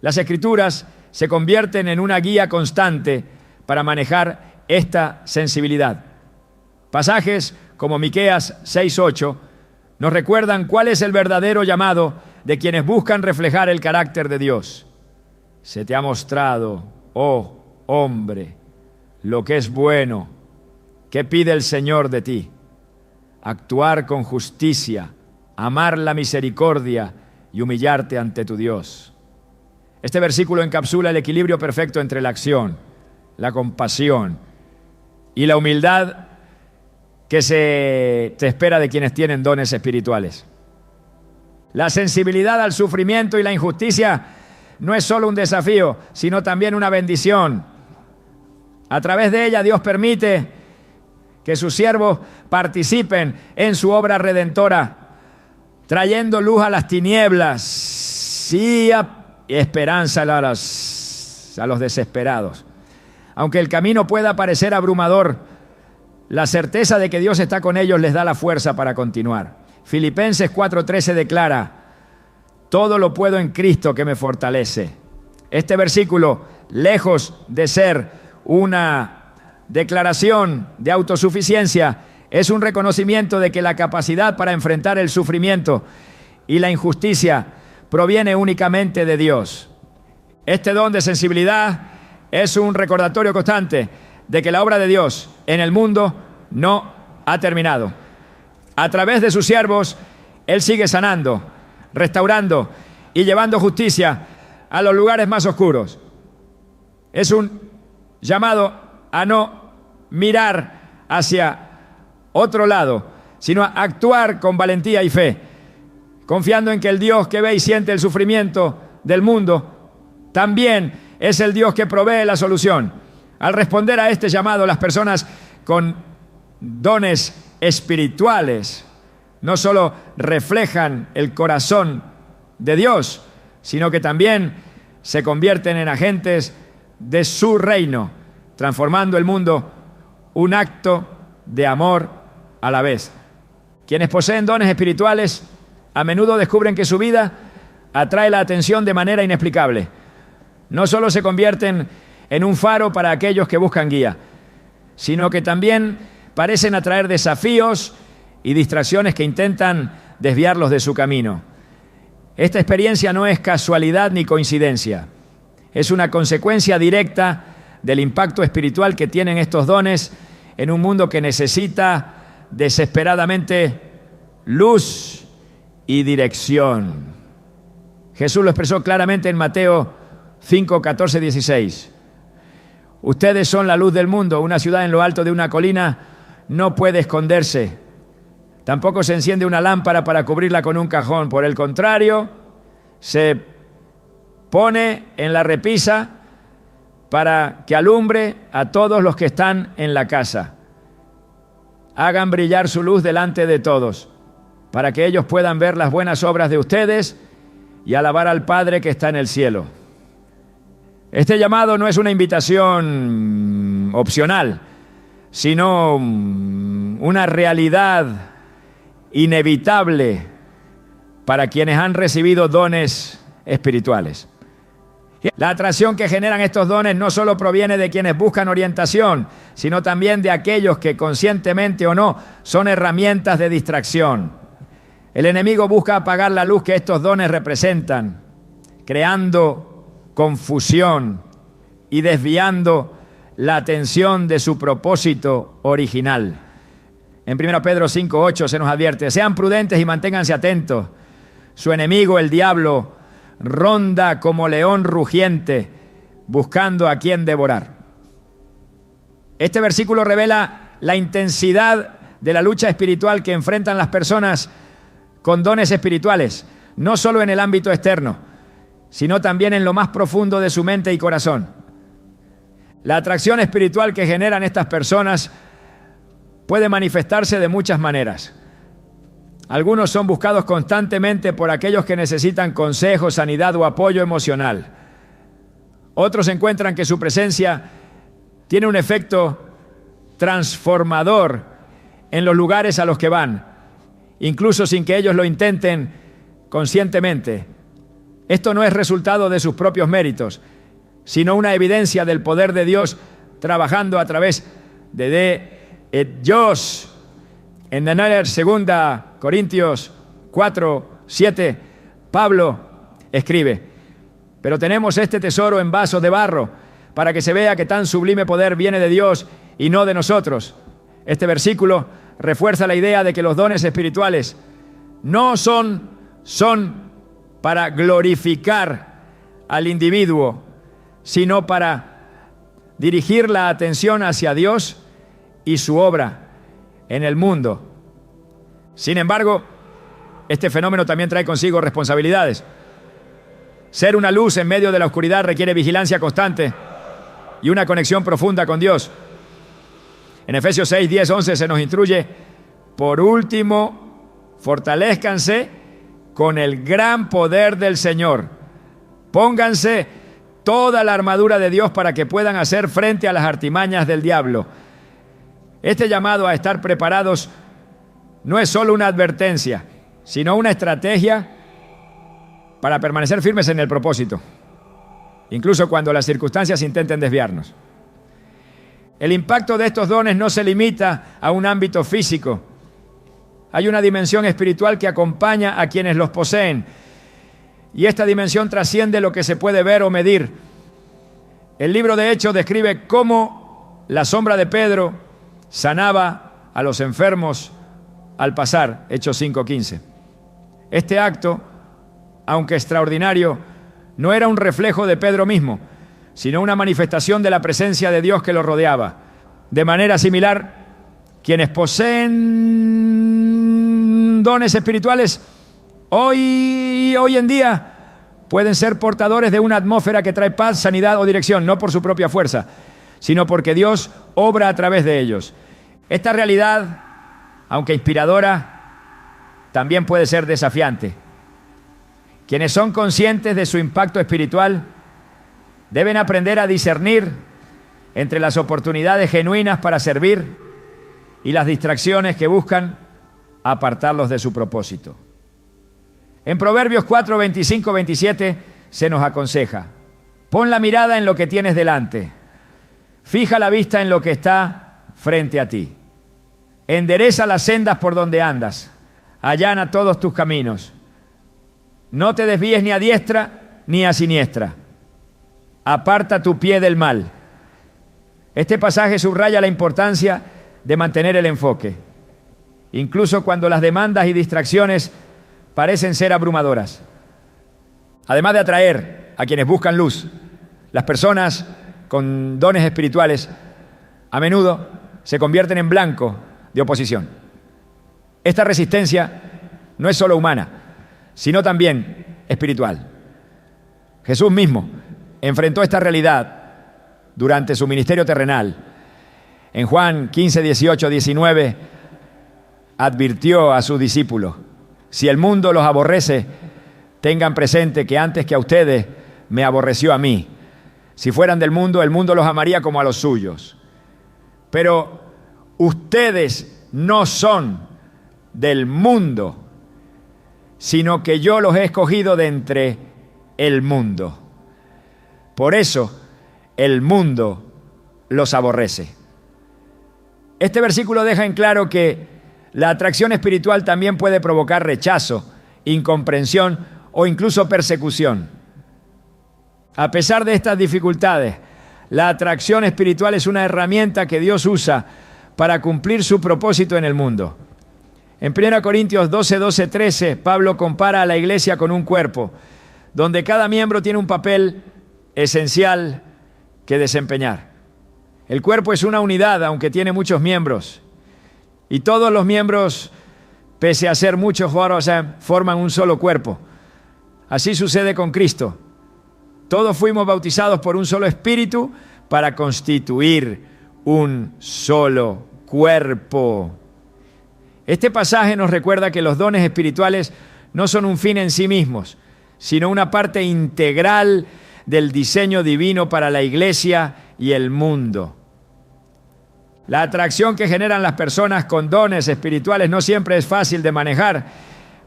las Escrituras se convierten en una guía constante para manejar esta sensibilidad. Pasajes como Miqueas 6:8 nos recuerdan cuál es el verdadero llamado de quienes buscan reflejar el carácter de Dios. Se te ha mostrado, oh hombre, lo que es bueno. ¿Qué pide el Señor de ti? Actuar con justicia, amar la misericordia y humillarte ante tu Dios. Este versículo encapsula el equilibrio perfecto entre la acción, la compasión y la humildad que se espera de quienes tienen dones espirituales. La sensibilidad al sufrimiento y la injusticia no es solo un desafío, sino también una bendición. A través de ella, Dios permite que sus siervos participen en su obra redentora, trayendo luz a las tinieblas y esperanza a los desesperados. Aunque el camino pueda parecer abrumador, la certeza de que Dios está con ellos les da la fuerza para continuar. Filipenses 4:13 declara: todo lo puedo en Cristo que me fortalece. Este versículo, lejos de ser una declaración de autosuficiencia, es un reconocimiento de que la capacidad para enfrentar el sufrimiento y la injusticia proviene únicamente de Dios. Este don de sensibilidad es un recordatorio constante de que la obra de Dios en el mundo no ha terminado. A través de sus siervos, Él sigue sanando, restaurando y llevando justicia a los lugares más oscuros. Es un llamado a no mirar hacia otro lado, sino a actuar con valentía y fe, confiando en que el Dios que ve y siente el sufrimiento del mundo también es el Dios que provee la solución. Al responder a este llamado, las personas con dones espirituales no solo reflejan el corazón de Dios, sino que también se convierten en agentes de su reino, transformando el mundo, un acto de amor a la vez. Quienes poseen dones espirituales a menudo descubren que su vida atrae la atención de manera inexplicable. No solo se convierten en un faro para aquellos que buscan guía, sino que también parecen atraer desafíos y distracciones que intentan desviarlos de su camino. Esta experiencia no es casualidad ni coincidencia. Es una consecuencia directa del impacto espiritual que tienen estos dones en un mundo que necesita desesperadamente luz y dirección. Jesús lo expresó claramente en Mateo 5, 14, 16. Ustedes son la luz del mundo. Una ciudad en lo alto de una colina no puede esconderse. Tampoco se enciende una lámpara para cubrirla con un cajón. Por el contrario, se pone en la repisa para que alumbre a todos los que están en la casa. Hagan brillar su luz delante de todos, para que ellos puedan ver las buenas obras de ustedes y alabar al Padre que está en el cielo. Este llamado no es una invitación opcional, sino una realidad inevitable para quienes han recibido dones espirituales. La atracción que generan estos dones no solo proviene de quienes buscan orientación, sino también de aquellos que conscientemente o no son herramientas de distracción. El enemigo busca apagar la luz que estos dones representan, creando confusión y desviando la atención de su propósito original. En 1 Pedro 5:8 se nos advierte: sean prudentes y manténganse atentos. Su enemigo, el diablo, ronda como león rugiente, buscando a quien devorar. Este versículo revela la intensidad de la lucha espiritual que enfrentan las personas con dones espirituales, no solo en el ámbito externo, sino también en lo más profundo de su mente y corazón. La atracción espiritual que generan estas personas puede manifestarse de muchas maneras. Algunos son buscados constantemente por aquellos que necesitan consejo, sanidad o apoyo emocional. Otros encuentran que su presencia tiene un efecto transformador en los lugares a los que van, incluso sin que ellos lo intenten conscientemente. Esto no es resultado de sus propios méritos, sino una evidencia del poder de Dios trabajando a través de Dios. En 2 Corintios 4, 7, Pablo escribe: pero tenemos este tesoro en vasos de barro, para que se vea que tan sublime poder viene de Dios y no de nosotros. Este versículo refuerza la idea de que los dones espirituales no son para glorificar al individuo, sino para dirigir la atención hacia Dios y su obra en el mundo. Sin embargo, este fenómeno también trae consigo responsabilidades. Ser una luz en medio de la oscuridad requiere vigilancia constante y una conexión profunda con Dios. En Efesios 6, 10, 11 se nos instruye: por último, fortalezcanse con el gran poder del Señor. Pónganse toda la armadura de Dios para que puedan hacer frente a las artimañas del diablo. Este llamado a estar preparados no es solo una advertencia, sino una estrategia para permanecer firmes en el propósito, incluso cuando las circunstancias intenten desviarnos. El impacto de estos dones no se limita a un ámbito físico. Hay una dimensión espiritual que acompaña a quienes los poseen, y esta dimensión trasciende lo que se puede ver o medir. El libro de Hechos describe cómo la sombra de Pedro sanaba a los enfermos al pasar, Hechos 5:15. Este acto, aunque extraordinario, no era un reflejo de Pedro mismo, sino una manifestación de la presencia de Dios que lo rodeaba. De manera similar, quienes poseen dones espirituales hoy en día pueden ser portadores de una atmósfera que trae paz, sanidad o dirección, no por su propia fuerza, sino porque Dios obra a través de ellos. Esta realidad, aunque inspiradora, también puede ser desafiante. Quienes son conscientes de su impacto espiritual deben aprender a discernir entre las oportunidades genuinas para servir y las distracciones que buscan apartarlos de su propósito. En Proverbios 4, 25, 27 se nos aconseja: pon la mirada en lo que tienes delante, fija la vista en lo que está frente a ti. Endereza las sendas por donde andas, allana todos tus caminos. No te desvíes ni a diestra ni a siniestra. Aparta tu pie del mal. Este pasaje subraya la importancia de mantener el enfoque, incluso cuando las demandas y distracciones parecen ser abrumadoras. Además de atraer a quienes buscan luz, las personas con dones espirituales a menudo se convierten en blanco de oposición. Esta resistencia no es solo humana, sino también espiritual. Jesús mismo enfrentó esta realidad durante su ministerio terrenal. En Juan 15, 18, 19, advirtió a sus discípulos: si el mundo los aborrece, tengan presente que antes que a ustedes me aborreció a mí. Si fueran del mundo, el mundo los amaría como a los suyos. Pero ustedes no son del mundo, sino que yo los he escogido de entre el mundo. Por eso el mundo los aborrece. Este versículo deja en claro que la atracción espiritual también puede provocar rechazo, incomprensión o incluso persecución. A pesar de estas dificultades, la atracción espiritual es una herramienta que Dios usa para cumplir su propósito en el mundo. En 1 Corintios 12, 12, 13, Pablo compara a la iglesia con un cuerpo, donde cada miembro tiene un papel esencial que desempeñar. El cuerpo es una unidad, aunque tiene muchos miembros, y todos los miembros, pese a ser muchos, forman un solo cuerpo. Así sucede con Cristo. Todos fuimos bautizados por un solo espíritu para constituir un solo cuerpo. Este pasaje nos recuerda que los dones espirituales no son un fin en sí mismos, sino una parte integral del diseño divino para la iglesia y el mundo. La atracción que generan las personas con dones espirituales no siempre es fácil de manejar,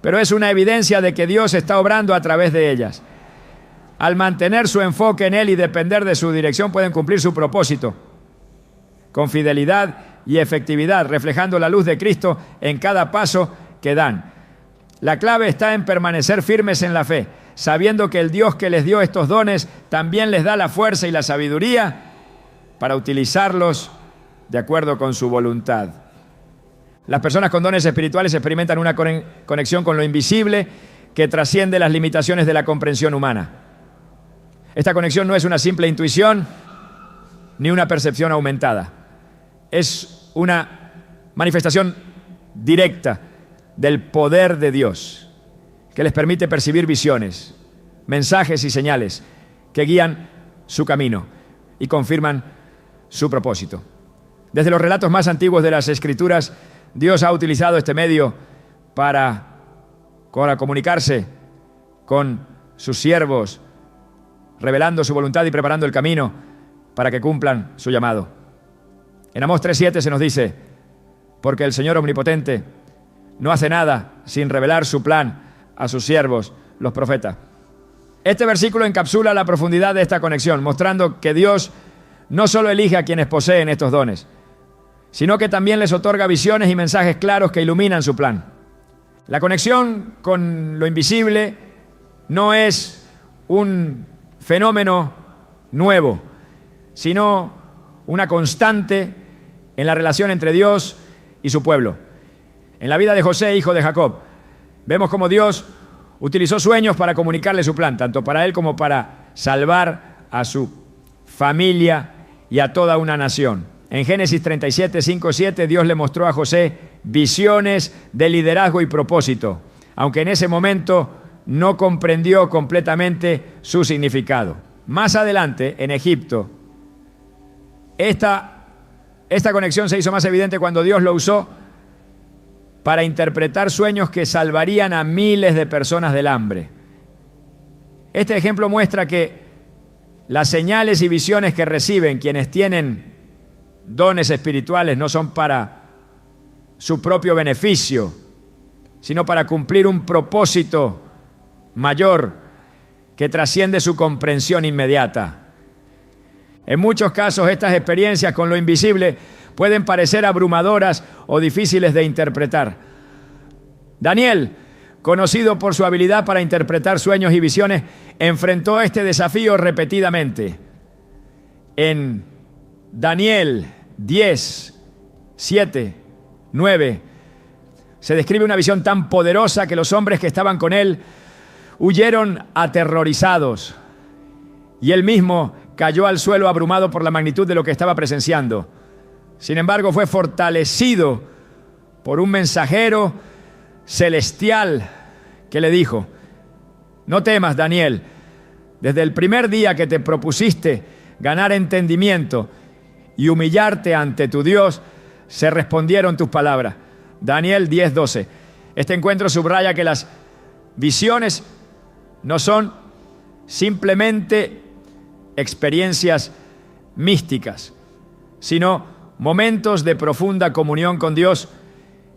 pero es una evidencia de que Dios está obrando a través de ellas. Al mantener su enfoque en Él y depender de su dirección, pueden cumplir su propósito con fidelidad y efectividad, reflejando la luz de Cristo en cada paso que dan. La clave está en permanecer firmes en la fe, sabiendo que el Dios que les dio estos dones también les da la fuerza y la sabiduría para utilizarlos de acuerdo con su voluntad. Las personas con dones espirituales experimentan una conexión con lo invisible que trasciende las limitaciones de la comprensión humana. Esta conexión no es una simple intuición ni una percepción aumentada. Es una manifestación directa del poder de Dios que les permite percibir visiones, mensajes y señales que guían su camino y confirman su propósito. Desde los relatos más antiguos de las Escrituras, Dios ha utilizado este medio para comunicarse con sus siervos, revelando su voluntad y preparando el camino para que cumplan su llamado. En Amós 3:7 se nos dice: porque el Señor omnipotente no hace nada sin revelar su plan a sus siervos, los profetas. Este versículo encapsula la profundidad de esta conexión, mostrando que Dios no solo elige a quienes poseen estos dones, sino que también les otorga visiones y mensajes claros que iluminan su plan. La conexión con lo invisible no es un fenómeno nuevo, sino una constante en la relación entre Dios y su pueblo. En la vida de José, hijo de Jacob, vemos cómo Dios utilizó sueños para comunicarle su plan, tanto para él como para salvar a su familia y a toda una nación. En Génesis 37, 5, 7, Dios le mostró a José visiones de liderazgo y propósito. aunque en ese momento no comprendió completamente su significado. Más adelante, en Egipto, esta conexión se hizo más evidente cuando Dios lo usó para interpretar sueños que salvarían a miles de personas del hambre. Este ejemplo muestra que las señales y visiones que reciben quienes tienen dones espirituales no son para su propio beneficio, sino para cumplir un propósito mayor que trasciende su comprensión inmediata. En muchos casos, estas experiencias con lo invisible pueden parecer abrumadoras o difíciles de interpretar. Daniel, conocido por su habilidad para interpretar sueños y visiones, enfrentó este desafío repetidamente. En Daniel 10, 7, 9, se describe una visión tan poderosa que los hombres que estaban con él huyeron aterrorizados, y él mismo cayó al suelo abrumado por la magnitud de lo que estaba presenciando. Sin embargo, fue fortalecido por un mensajero celestial que le dijo: no temas, Daniel, desde el primer día que te propusiste ganar entendimiento y humillarte ante tu Dios, se respondieron tus palabras. Daniel 10:12. Este encuentro subraya que las visiones no son simplemente experiencias místicas, sino momentos de profunda comunión con Dios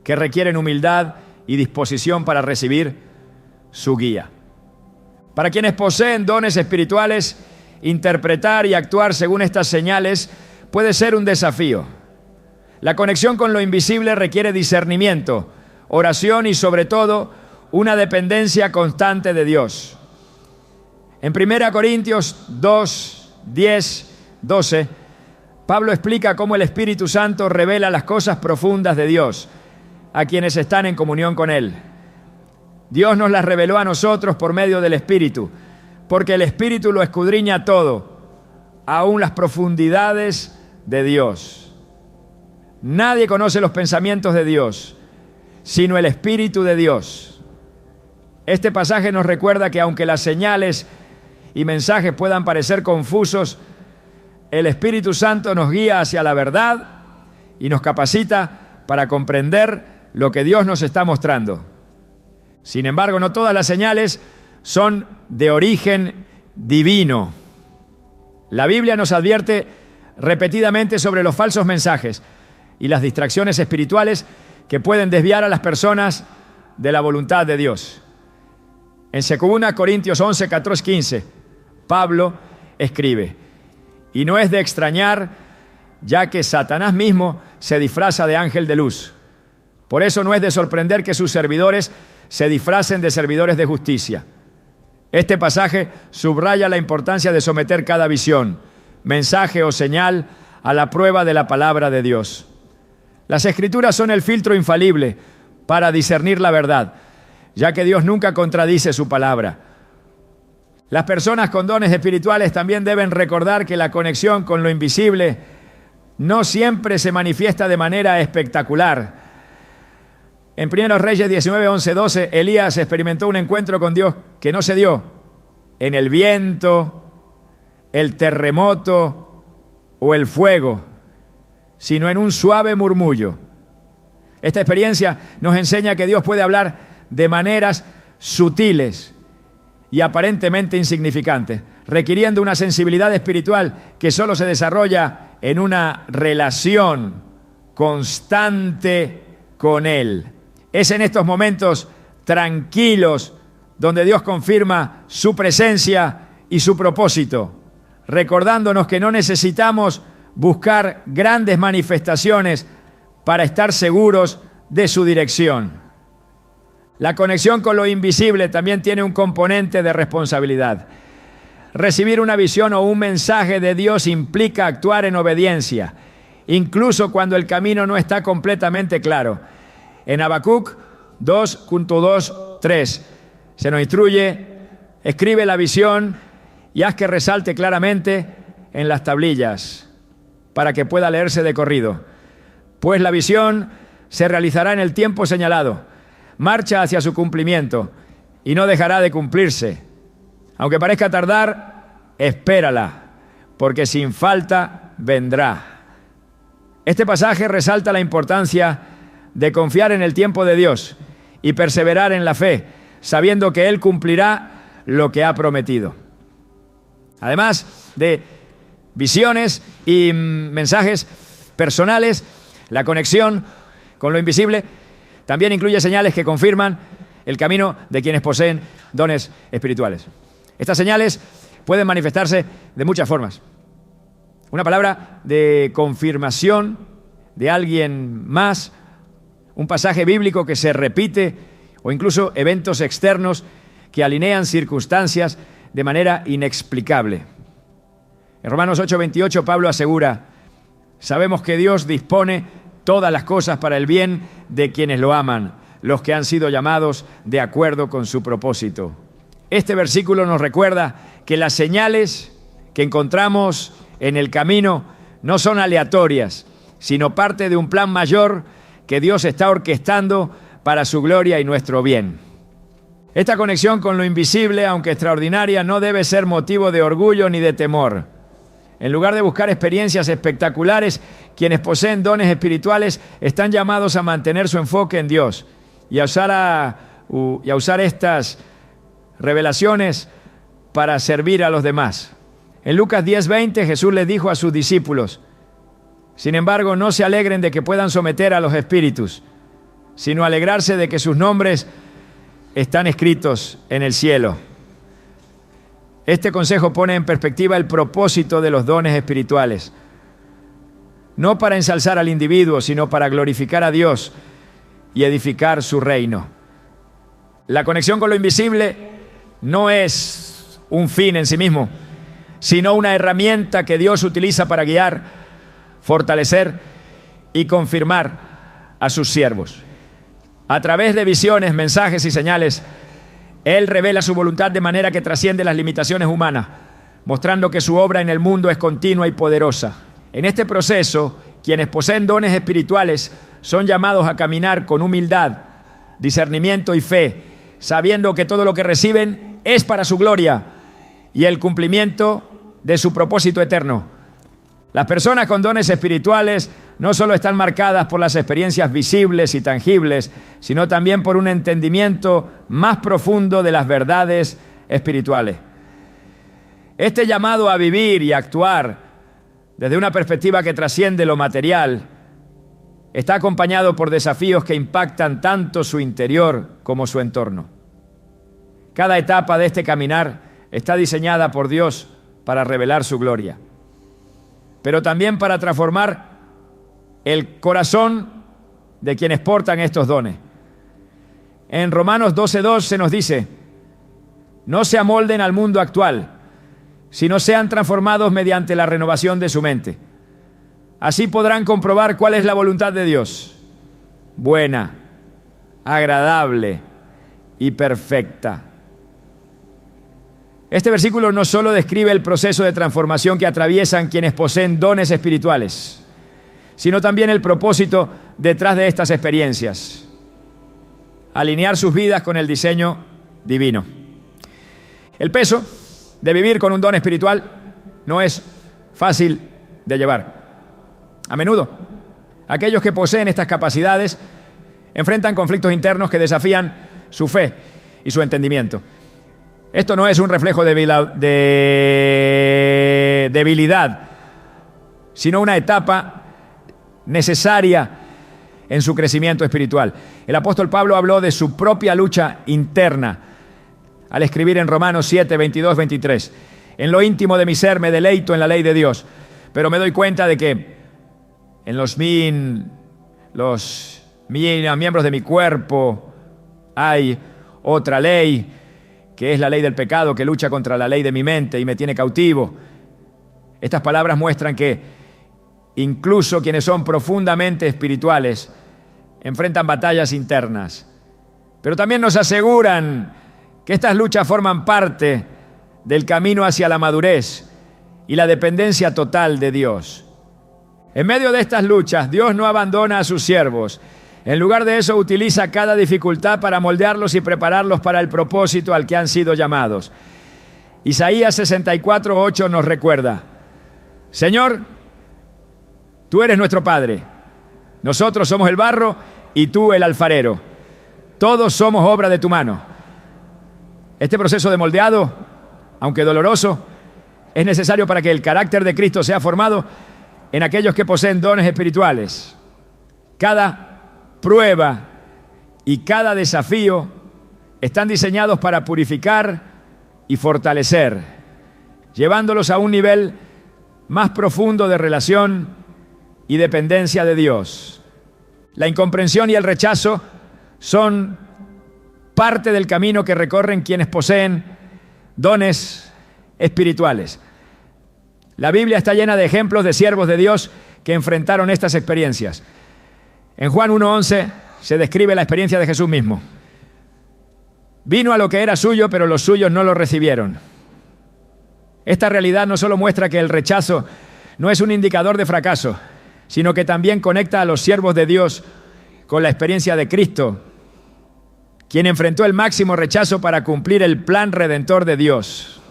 que requieren humildad y disposición para recibir su guía. Para quienes poseen dones espirituales, interpretar y actuar según estas señales puede ser un desafío. La conexión con lo invisible requiere discernimiento, oración y sobre todo una dependencia constante de Dios. En 1 Corintios 2, 10, 12, Pablo explica cómo el Espíritu Santo revela las cosas profundas de Dios a quienes están en comunión con Él. Dios nos las reveló a nosotros por medio del Espíritu, porque el Espíritu lo escudriña todo, aún las profundidades de Dios. Nadie conoce los pensamientos de Dios, sino el Espíritu de Dios. Este pasaje nos recuerda que aunque las señales y mensajes puedan parecer confusos, el Espíritu Santo nos guía hacia la verdad y nos capacita para comprender lo que Dios nos está mostrando. Sin embargo, no todas las señales son de origen divino. La Biblia nos advierte repetidamente sobre los falsos mensajes y las distracciones espirituales que pueden desviar a las personas de la voluntad de Dios. En 2 Corintios 11, 14, 15, Pablo escribe: y no es de extrañar, ya que Satanás mismo se disfraza de ángel de luz. Por eso no es de sorprender que sus servidores se disfracen de servidores de justicia. Este pasaje subraya la importancia de someter cada visión, mensaje o señal a la prueba de la palabra de Dios. Las Escrituras son el filtro infalible para discernir la verdad, ya que Dios nunca contradice su palabra. Las personas con dones espirituales también deben recordar que la conexión con lo invisible no siempre se manifiesta de manera espectacular. En 1 Reyes 19, 11, 12, Elías experimentó un encuentro con Dios que no se dio en el viento, el terremoto o el fuego, sino en un suave murmullo. Esta experiencia nos enseña que Dios puede hablar de maneras sutiles y aparentemente insignificantes, requiriendo una sensibilidad espiritual que solo se desarrolla en una relación constante con Él. Es en estos momentos tranquilos donde Dios confirma su presencia y su propósito, recordándonos que no necesitamos buscar grandes manifestaciones para estar seguros de su dirección. La conexión con lo invisible también tiene un componente de responsabilidad. Recibir una visión o un mensaje de Dios implica actuar en obediencia, incluso cuando el camino no está completamente claro. En Habacuc 2.2, 3 se nos instruye: escribe la visión y haz que resalte claramente en las tablillas, para que pueda leerse de corrido. Pues la visión se realizará en el tiempo señalado. marcha hacia su cumplimiento y no dejará de cumplirse. Aunque parezca tardar, espérala, porque sin falta vendrá. Este pasaje resalta la importancia de confiar en el tiempo de Dios y perseverar en la fe, sabiendo que Él cumplirá lo que ha prometido. Además de visiones y mensajes personales, la conexión con lo invisible también incluye señales que confirman el camino de quienes poseen dones espirituales. Estas señales pueden manifestarse de muchas formas. Una palabra de confirmación de alguien más, un pasaje bíblico que se repite o incluso eventos externos que alinean circunstancias de manera inexplicable. En Romanos 8:28 Pablo asegura: sabemos que Dios dispone todas las cosas para el bien de quienes lo aman, los que han sido llamados de acuerdo con su propósito. Este versículo nos recuerda que las señales que encontramos en el camino no son aleatorias, sino parte de un plan mayor que Dios está orquestando para su gloria y nuestro bien. Esta conexión con lo invisible, aunque extraordinaria, no debe ser motivo de orgullo ni de temor. En lugar de buscar experiencias espectaculares, quienes poseen dones espirituales están llamados a mantener su enfoque en Dios y a usar estas revelaciones para servir a los demás. En Lucas 10:20 Jesús les dijo a sus discípulos: sin embargo, no se alegren de que puedan someter a los espíritus, sino alegrarse de que sus nombres están escritos en el cielo. Este consejo pone en perspectiva el propósito de los dones espirituales. No para ensalzar al individuo, sino para glorificar a Dios y edificar su reino. La conexión con lo invisible no es un fin en sí mismo, sino una herramienta que Dios utiliza para guiar, fortalecer y confirmar a sus siervos. A través de visiones, mensajes y señales, Él revela su voluntad de manera que trasciende las limitaciones humanas, mostrando que su obra en el mundo es continua y poderosa. En este proceso, quienes poseen dones espirituales son llamados a caminar con humildad, discernimiento y fe, sabiendo que todo lo que reciben es para su gloria y el cumplimiento de su propósito eterno. Las personas con dones espirituales no solo están marcadas por las experiencias visibles y tangibles, sino también por un entendimiento más profundo de las verdades espirituales. Este llamado a vivir y actuar desde una perspectiva que trasciende lo material está acompañado por desafíos que impactan tanto su interior como su entorno. Cada etapa de este caminar está diseñada por Dios para revelar su gloria, pero también para transformar el corazón de quienes portan estos dones. En Romanos 12:2 se nos dice: no se amolden al mundo actual, sino sean transformados mediante la renovación de su mente. Así podrán comprobar cuál es la voluntad de Dios, buena, agradable y perfecta. Este versículo no solo describe el proceso de transformación que atraviesan quienes poseen dones espirituales, sino también el propósito detrás de estas experiencias: alinear sus vidas con el diseño divino. El peso de vivir con un don espiritual no es fácil de llevar. A menudo, aquellos que poseen estas capacidades enfrentan conflictos internos que desafían su fe y su entendimiento. Esto no es un reflejo de debilidad, sino una etapa necesaria en su crecimiento espiritual. El apóstol Pablo habló de su propia lucha interna al escribir en Romanos 7:22-23: en lo íntimo de mi ser me deleito en la ley de Dios, pero me doy cuenta de que en los miembros de mi cuerpo hay otra ley, que es la ley del pecado, que lucha contra la ley de mi mente y me tiene cautivo. Estas palabras muestran que incluso quienes son profundamente espirituales enfrentan batallas internas, pero también nos aseguran que estas luchas forman parte del camino hacia la madurez y la dependencia total de Dios. En medio de estas luchas, Dios no abandona a sus siervos, En lugar de eso, utiliza cada dificultad para moldearlos y prepararlos para el propósito al que han sido llamados. Isaías 64:8 nos recuerda: Señor, tú eres nuestro Padre. Nosotros somos el barro y tú el alfarero. Todos somos obra de tu mano. Este proceso de moldeado, aunque doloroso, es necesario para que el carácter de Cristo sea formado en aquellos que poseen dones espirituales. Cada prueba y cada desafío están diseñados para purificar y fortalecer, llevándolos a un nivel más profundo de relación y dependencia de Dios. La incomprensión y el rechazo son parte del camino que recorren quienes poseen dones espirituales. La Biblia está llena de ejemplos de siervos de Dios que enfrentaron estas experiencias. En Juan 1:11 se describe la experiencia de Jesús mismo. Vino a lo que era suyo, pero los suyos no lo recibieron. Esta realidad no solo muestra que el rechazo no es un indicador de fracaso, sino que también conecta a los siervos de Dios con la experiencia de Cristo, quien enfrentó el máximo rechazo para cumplir el plan redentor de Dios.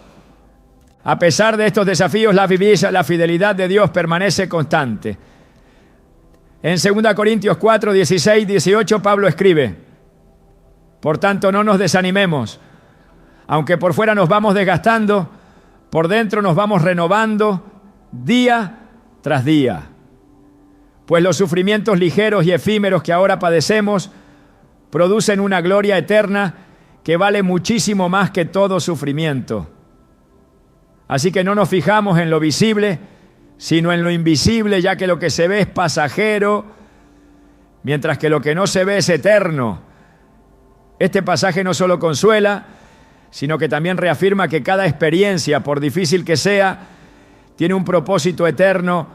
A pesar de estos desafíos, la fidelidad de Dios permanece constante. En 2 Corintios 4, 16, 18, Pablo escribe: por tanto, no nos desanimemos. Aunque por fuera nos vamos desgastando, por dentro nos vamos renovando día tras día. Pues los sufrimientos ligeros y efímeros que ahora padecemos producen una gloria eterna que vale muchísimo más que todo sufrimiento. Así que no nos fijamos en lo visible, sino en lo invisible, ya que lo que se ve es pasajero, mientras que lo que no se ve es eterno. Este pasaje no solo consuela, sino que también reafirma que cada experiencia, por difícil que sea, tiene un propósito eterno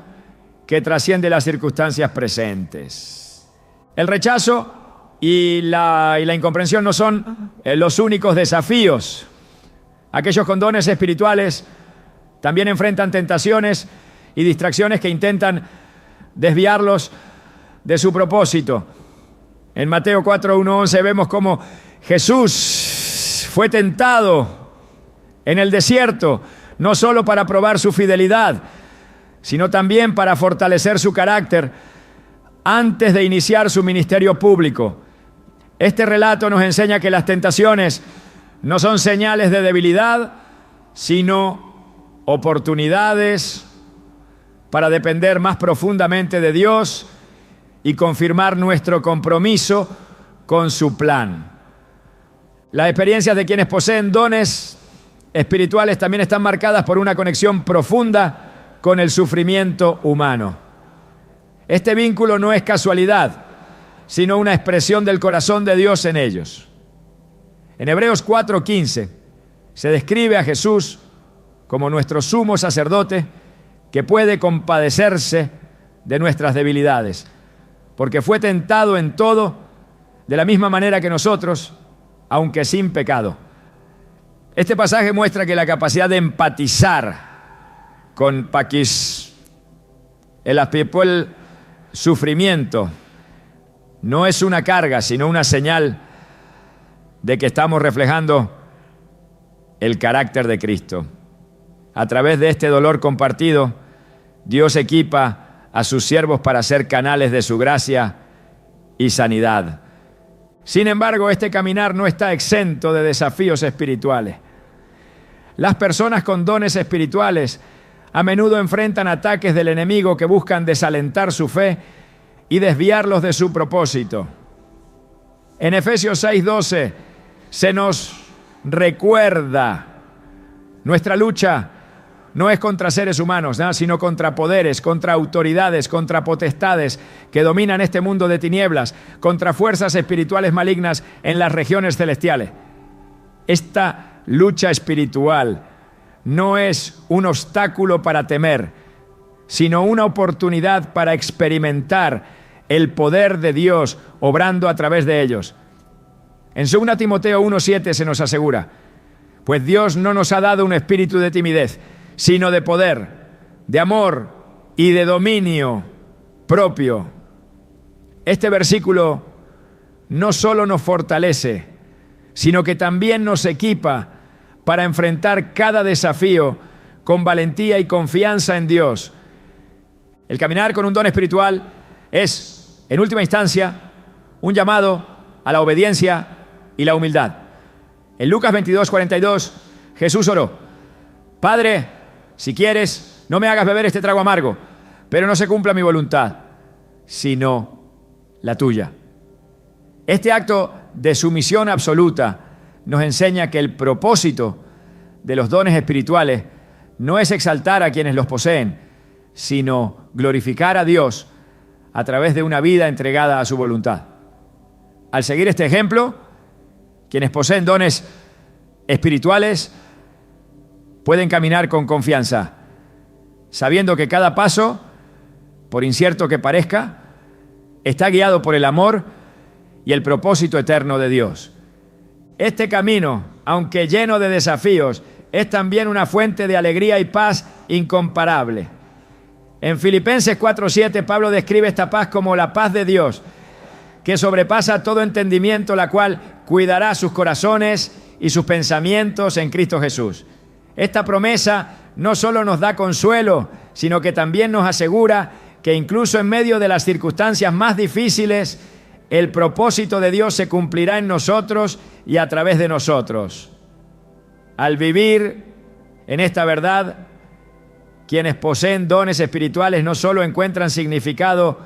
que trasciende las circunstancias presentes. El rechazo y la incomprensión no son los únicos desafíos. Aquellos con dones espirituales también enfrentan tentaciones y distracciones que intentan desviarlos de su propósito. En Mateo 4:1-11 vemos cómo Jesús fue tentado en el desierto, no solo para probar su fidelidad, sino también para fortalecer su carácter antes de iniciar su ministerio público. Este relato nos enseña que las tentaciones no son señales de debilidad, sino oportunidades para depender más profundamente de Dios y confirmar nuestro compromiso con su plan. Las experiencias de quienes poseen dones espirituales también están marcadas por una conexión profunda con el sufrimiento humano. Este vínculo no es casualidad, sino una expresión del corazón de Dios en ellos. En Hebreos 4:15 se describe a Jesús como nuestro sumo sacerdote que puede compadecerse de nuestras debilidades, porque fue tentado en todo de la misma manera que nosotros, aunque sin pecado. Este pasaje muestra que la capacidad de empatizar con el sufrimiento no es una carga, sino una señal de que estamos reflejando el carácter de Cristo. A través de este dolor compartido, Dios equipa a sus siervos para ser canales de su gracia y sanidad. Sin embargo, este caminar no está exento de desafíos espirituales. Las personas con dones espirituales a menudo enfrentan ataques del enemigo que buscan desalentar su fe y desviarlos de su propósito. En Efesios 6:12 se nos recuerda: nuestra lucha no es contra seres humanos, sino contra poderes, contra autoridades, contra potestades que dominan este mundo de tinieblas, contra fuerzas espirituales malignas en las regiones celestiales. Esta lucha espiritual no es un obstáculo para temer, sino una oportunidad para experimentar el poder de Dios obrando a través de ellos. En 2 Timoteo 1:7 se nos asegura: pues Dios no nos ha dado un espíritu de timidez, sino de poder, de amor y de dominio propio. Este versículo no solo nos fortalece, sino que también nos equipa para enfrentar cada desafío con valentía y confianza en Dios. El caminar con un don espiritual es, en última instancia, un llamado a la obediencia y la humildad. En Lucas 22:42, Jesús oró: Padre, si quieres, no me hagas beber este trago amargo, pero no se cumpla mi voluntad, sino la tuya. Este acto de sumisión absoluta nos enseña que el propósito de los dones espirituales no es exaltar a quienes los poseen, sino glorificar a Dios a través de una vida entregada a su voluntad. Al seguir este ejemplo, quienes poseen dones espirituales pueden caminar con confianza, sabiendo que cada paso, por incierto que parezca, está guiado por el amor y el propósito eterno de Dios. Este camino, aunque lleno de desafíos, es también una fuente de alegría y paz incomparable. En Filipenses 4:7, Pablo describe esta paz como la paz de Dios, que sobrepasa todo entendimiento, la cual cuidará sus corazones y sus pensamientos en Cristo Jesús. Esta promesa no solo nos da consuelo, sino que también nos asegura que incluso en medio de las circunstancias más difíciles, el propósito de Dios se cumplirá en nosotros y a través de nosotros. Al vivir en esta verdad, quienes poseen dones espirituales no solo encuentran significado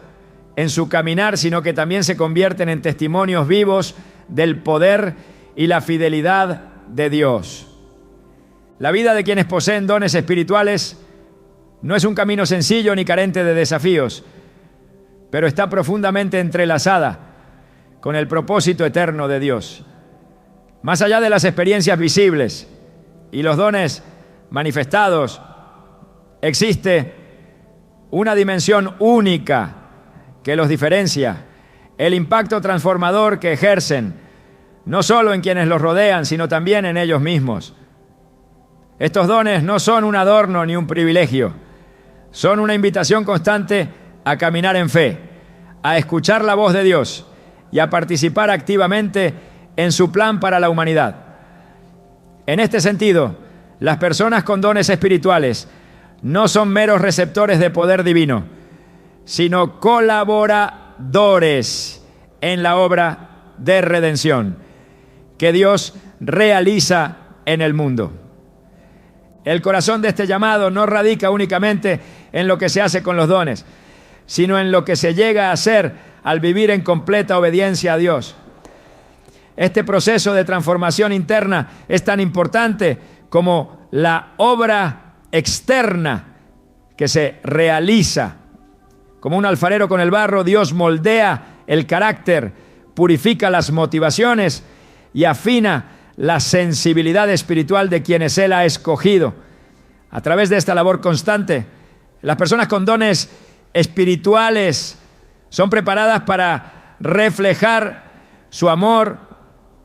en su caminar, sino que también se convierten en testimonios vivos del poder y la fidelidad de Dios. La vida de quienes poseen dones espirituales no es un camino sencillo ni carente de desafíos, pero está profundamente entrelazada con el propósito eterno de Dios. Más allá de las experiencias visibles y los dones manifestados, existe una dimensión única que los diferencia: el impacto transformador que ejercen, no solo en quienes los rodean, sino también en ellos mismos. Estos dones no son un adorno ni un privilegio, son una invitación constante a caminar en fe, a escuchar la voz de Dios y a participar activamente en su plan para la humanidad. En este sentido, las personas con dones espirituales no son meros receptores de poder divino, sino colaboradores en la obra de redención que Dios realiza en el mundo. El corazón de este llamado no radica únicamente en lo que se hace con los dones, sino en lo que se llega a hacer al vivir en completa obediencia a Dios. Este proceso de transformación interna es tan importante como la obra externa que se realiza. Como un alfarero con el barro, Dios moldea el carácter, purifica las motivaciones y afina la sensibilidad espiritual de quienes Él ha escogido. A través de esta labor constante, las personas con dones espirituales son preparadas para reflejar su amor,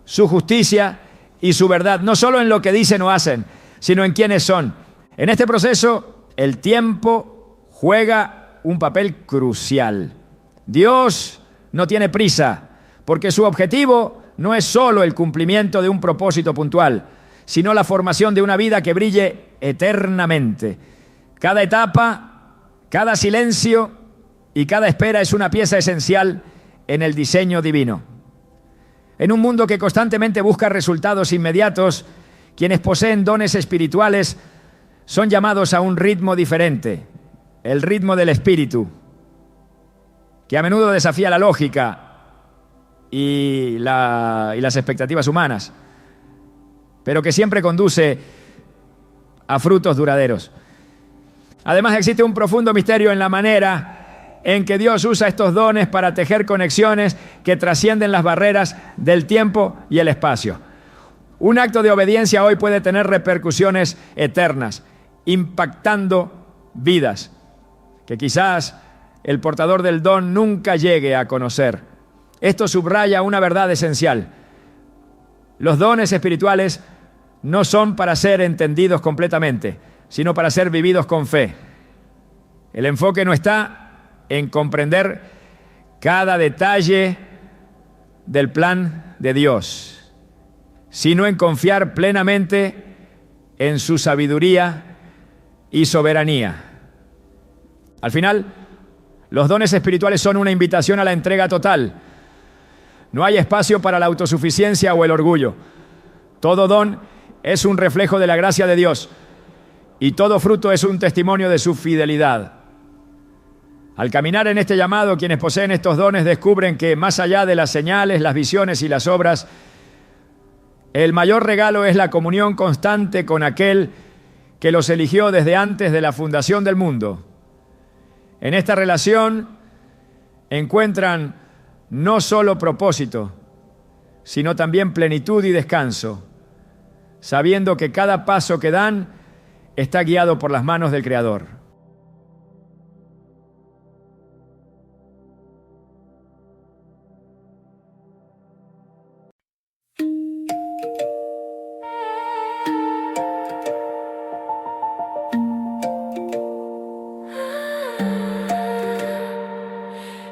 su justicia y su verdad, no solo en lo que dicen o hacen, sino en quiénes son. En este proceso, el tiempo juega un papel crucial. Dios no tiene prisa, porque su objetivo no es solo el cumplimiento de un propósito puntual, sino la formación de una vida que brille eternamente. Cada etapa, cada silencio y cada espera es una pieza esencial en el diseño divino. En un mundo que constantemente busca resultados inmediatos, quienes poseen dones espirituales son llamados a un ritmo diferente, el ritmo del espíritu, que a menudo desafía la lógica y las expectativas humanas, pero que siempre conduce a frutos duraderos. Además, existe un profundo misterio en la manera en que Dios usa estos dones para tejer conexiones que trascienden las barreras del tiempo y el espacio. Un acto de obediencia hoy puede tener repercusiones eternas, impactando vidas que quizás el portador del don nunca llegue a conocer. Esto subraya una verdad esencial. Los dones espirituales no son para ser entendidos completamente, sino para ser vividos con fe. El enfoque no está en comprender cada detalle del plan de Dios, sino en confiar plenamente en su sabiduría y soberanía. Al final, los dones espirituales son una invitación a la entrega total. No hay espacio para la autosuficiencia o el orgullo. Todo don es un reflejo de la gracia de Dios y todo fruto es un testimonio de su fidelidad. Al caminar en este llamado, quienes poseen estos dones descubren que más allá de las señales, las visiones y las obras, el mayor regalo es la comunión constante con aquel que los eligió desde antes de la fundación del mundo. En esta relación encuentran no solo propósito, sino también plenitud y descanso, sabiendo que cada paso que dan está guiado por las manos del Creador.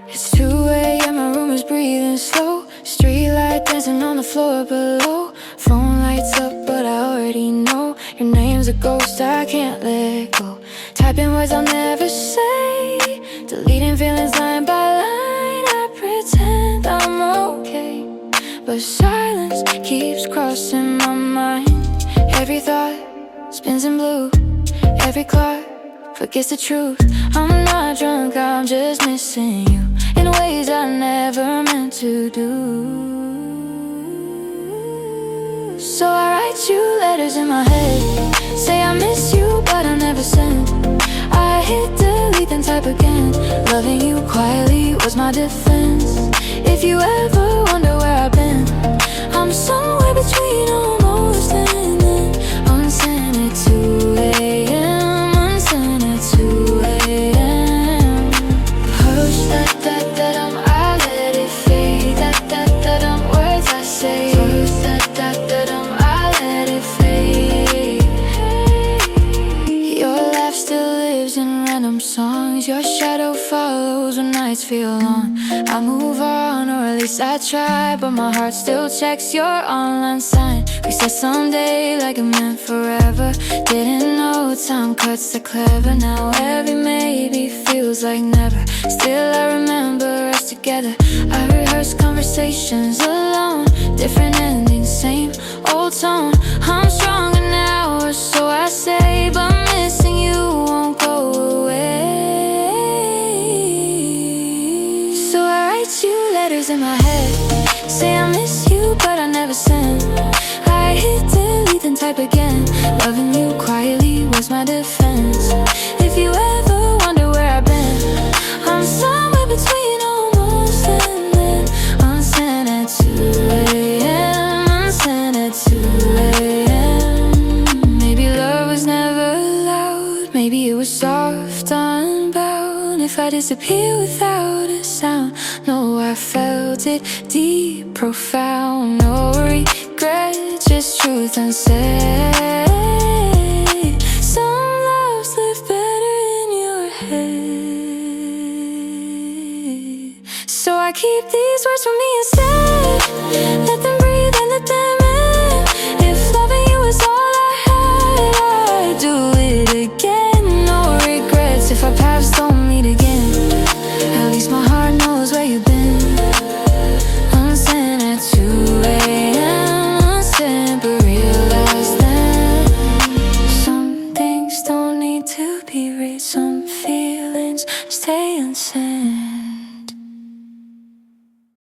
It's 2 a.m. my room is breathing slow. Street light dancing on the floor below. Phone lights up but I already know your name's a ghost I can't let go. Typing words I'll never say, deleting feelings line by line. I pretend I'm okay, but silence keeps crossing my mind. Every thought spins in blue, every clock forgets the truth. I'm not drunk, I'm just missing you in ways I never meant to do. So I write you letters in my head, say I miss you but I never send. I hit delete then type again. Loving you quietly was my defense. If you ever wonder where I've been, I'm somewhere between almost and then. Unsent at 2 a.m. Unsent at 2 a.m. Hush that I let it fade. That words I say. Hush that I let it fade. Your laugh still lives in random songs. Your shadow follows when nights feel long. I move on, or at least I try, but my heart still checks your online sign. We said someday like it meant forever. Didn't know time cuts so clever. Now every maybe feels like never. Still I remember us together. I rehearsed conversations alone. Different endings, same old tone. I'm stronger now, or so I say, but missing you won't go away. So I write you letters in my head, say I miss you but I never send. I hit delete then type again. Loving you quietly was my defense. If you ever wonder where I've been, I'm somewhere between almost and then. Unsent at 2 a.m. Unsent at 2 a.m. Maybe love was never loud, maybe it was soft, unbound. If I disappear without a sound, no, I felt it deep, profound. No regret, just truth unsaid. Some loves live better in your head. So I keep these words for me instead. Let them breathe and let them in. If loving you is all I had, I'd do it again. No regrets if our paths don't meet again. At least my heart knows where you've been. Unsent at 2 a.m. Unsent, but realize that some things don't need to be read. Some feelings stay unsent.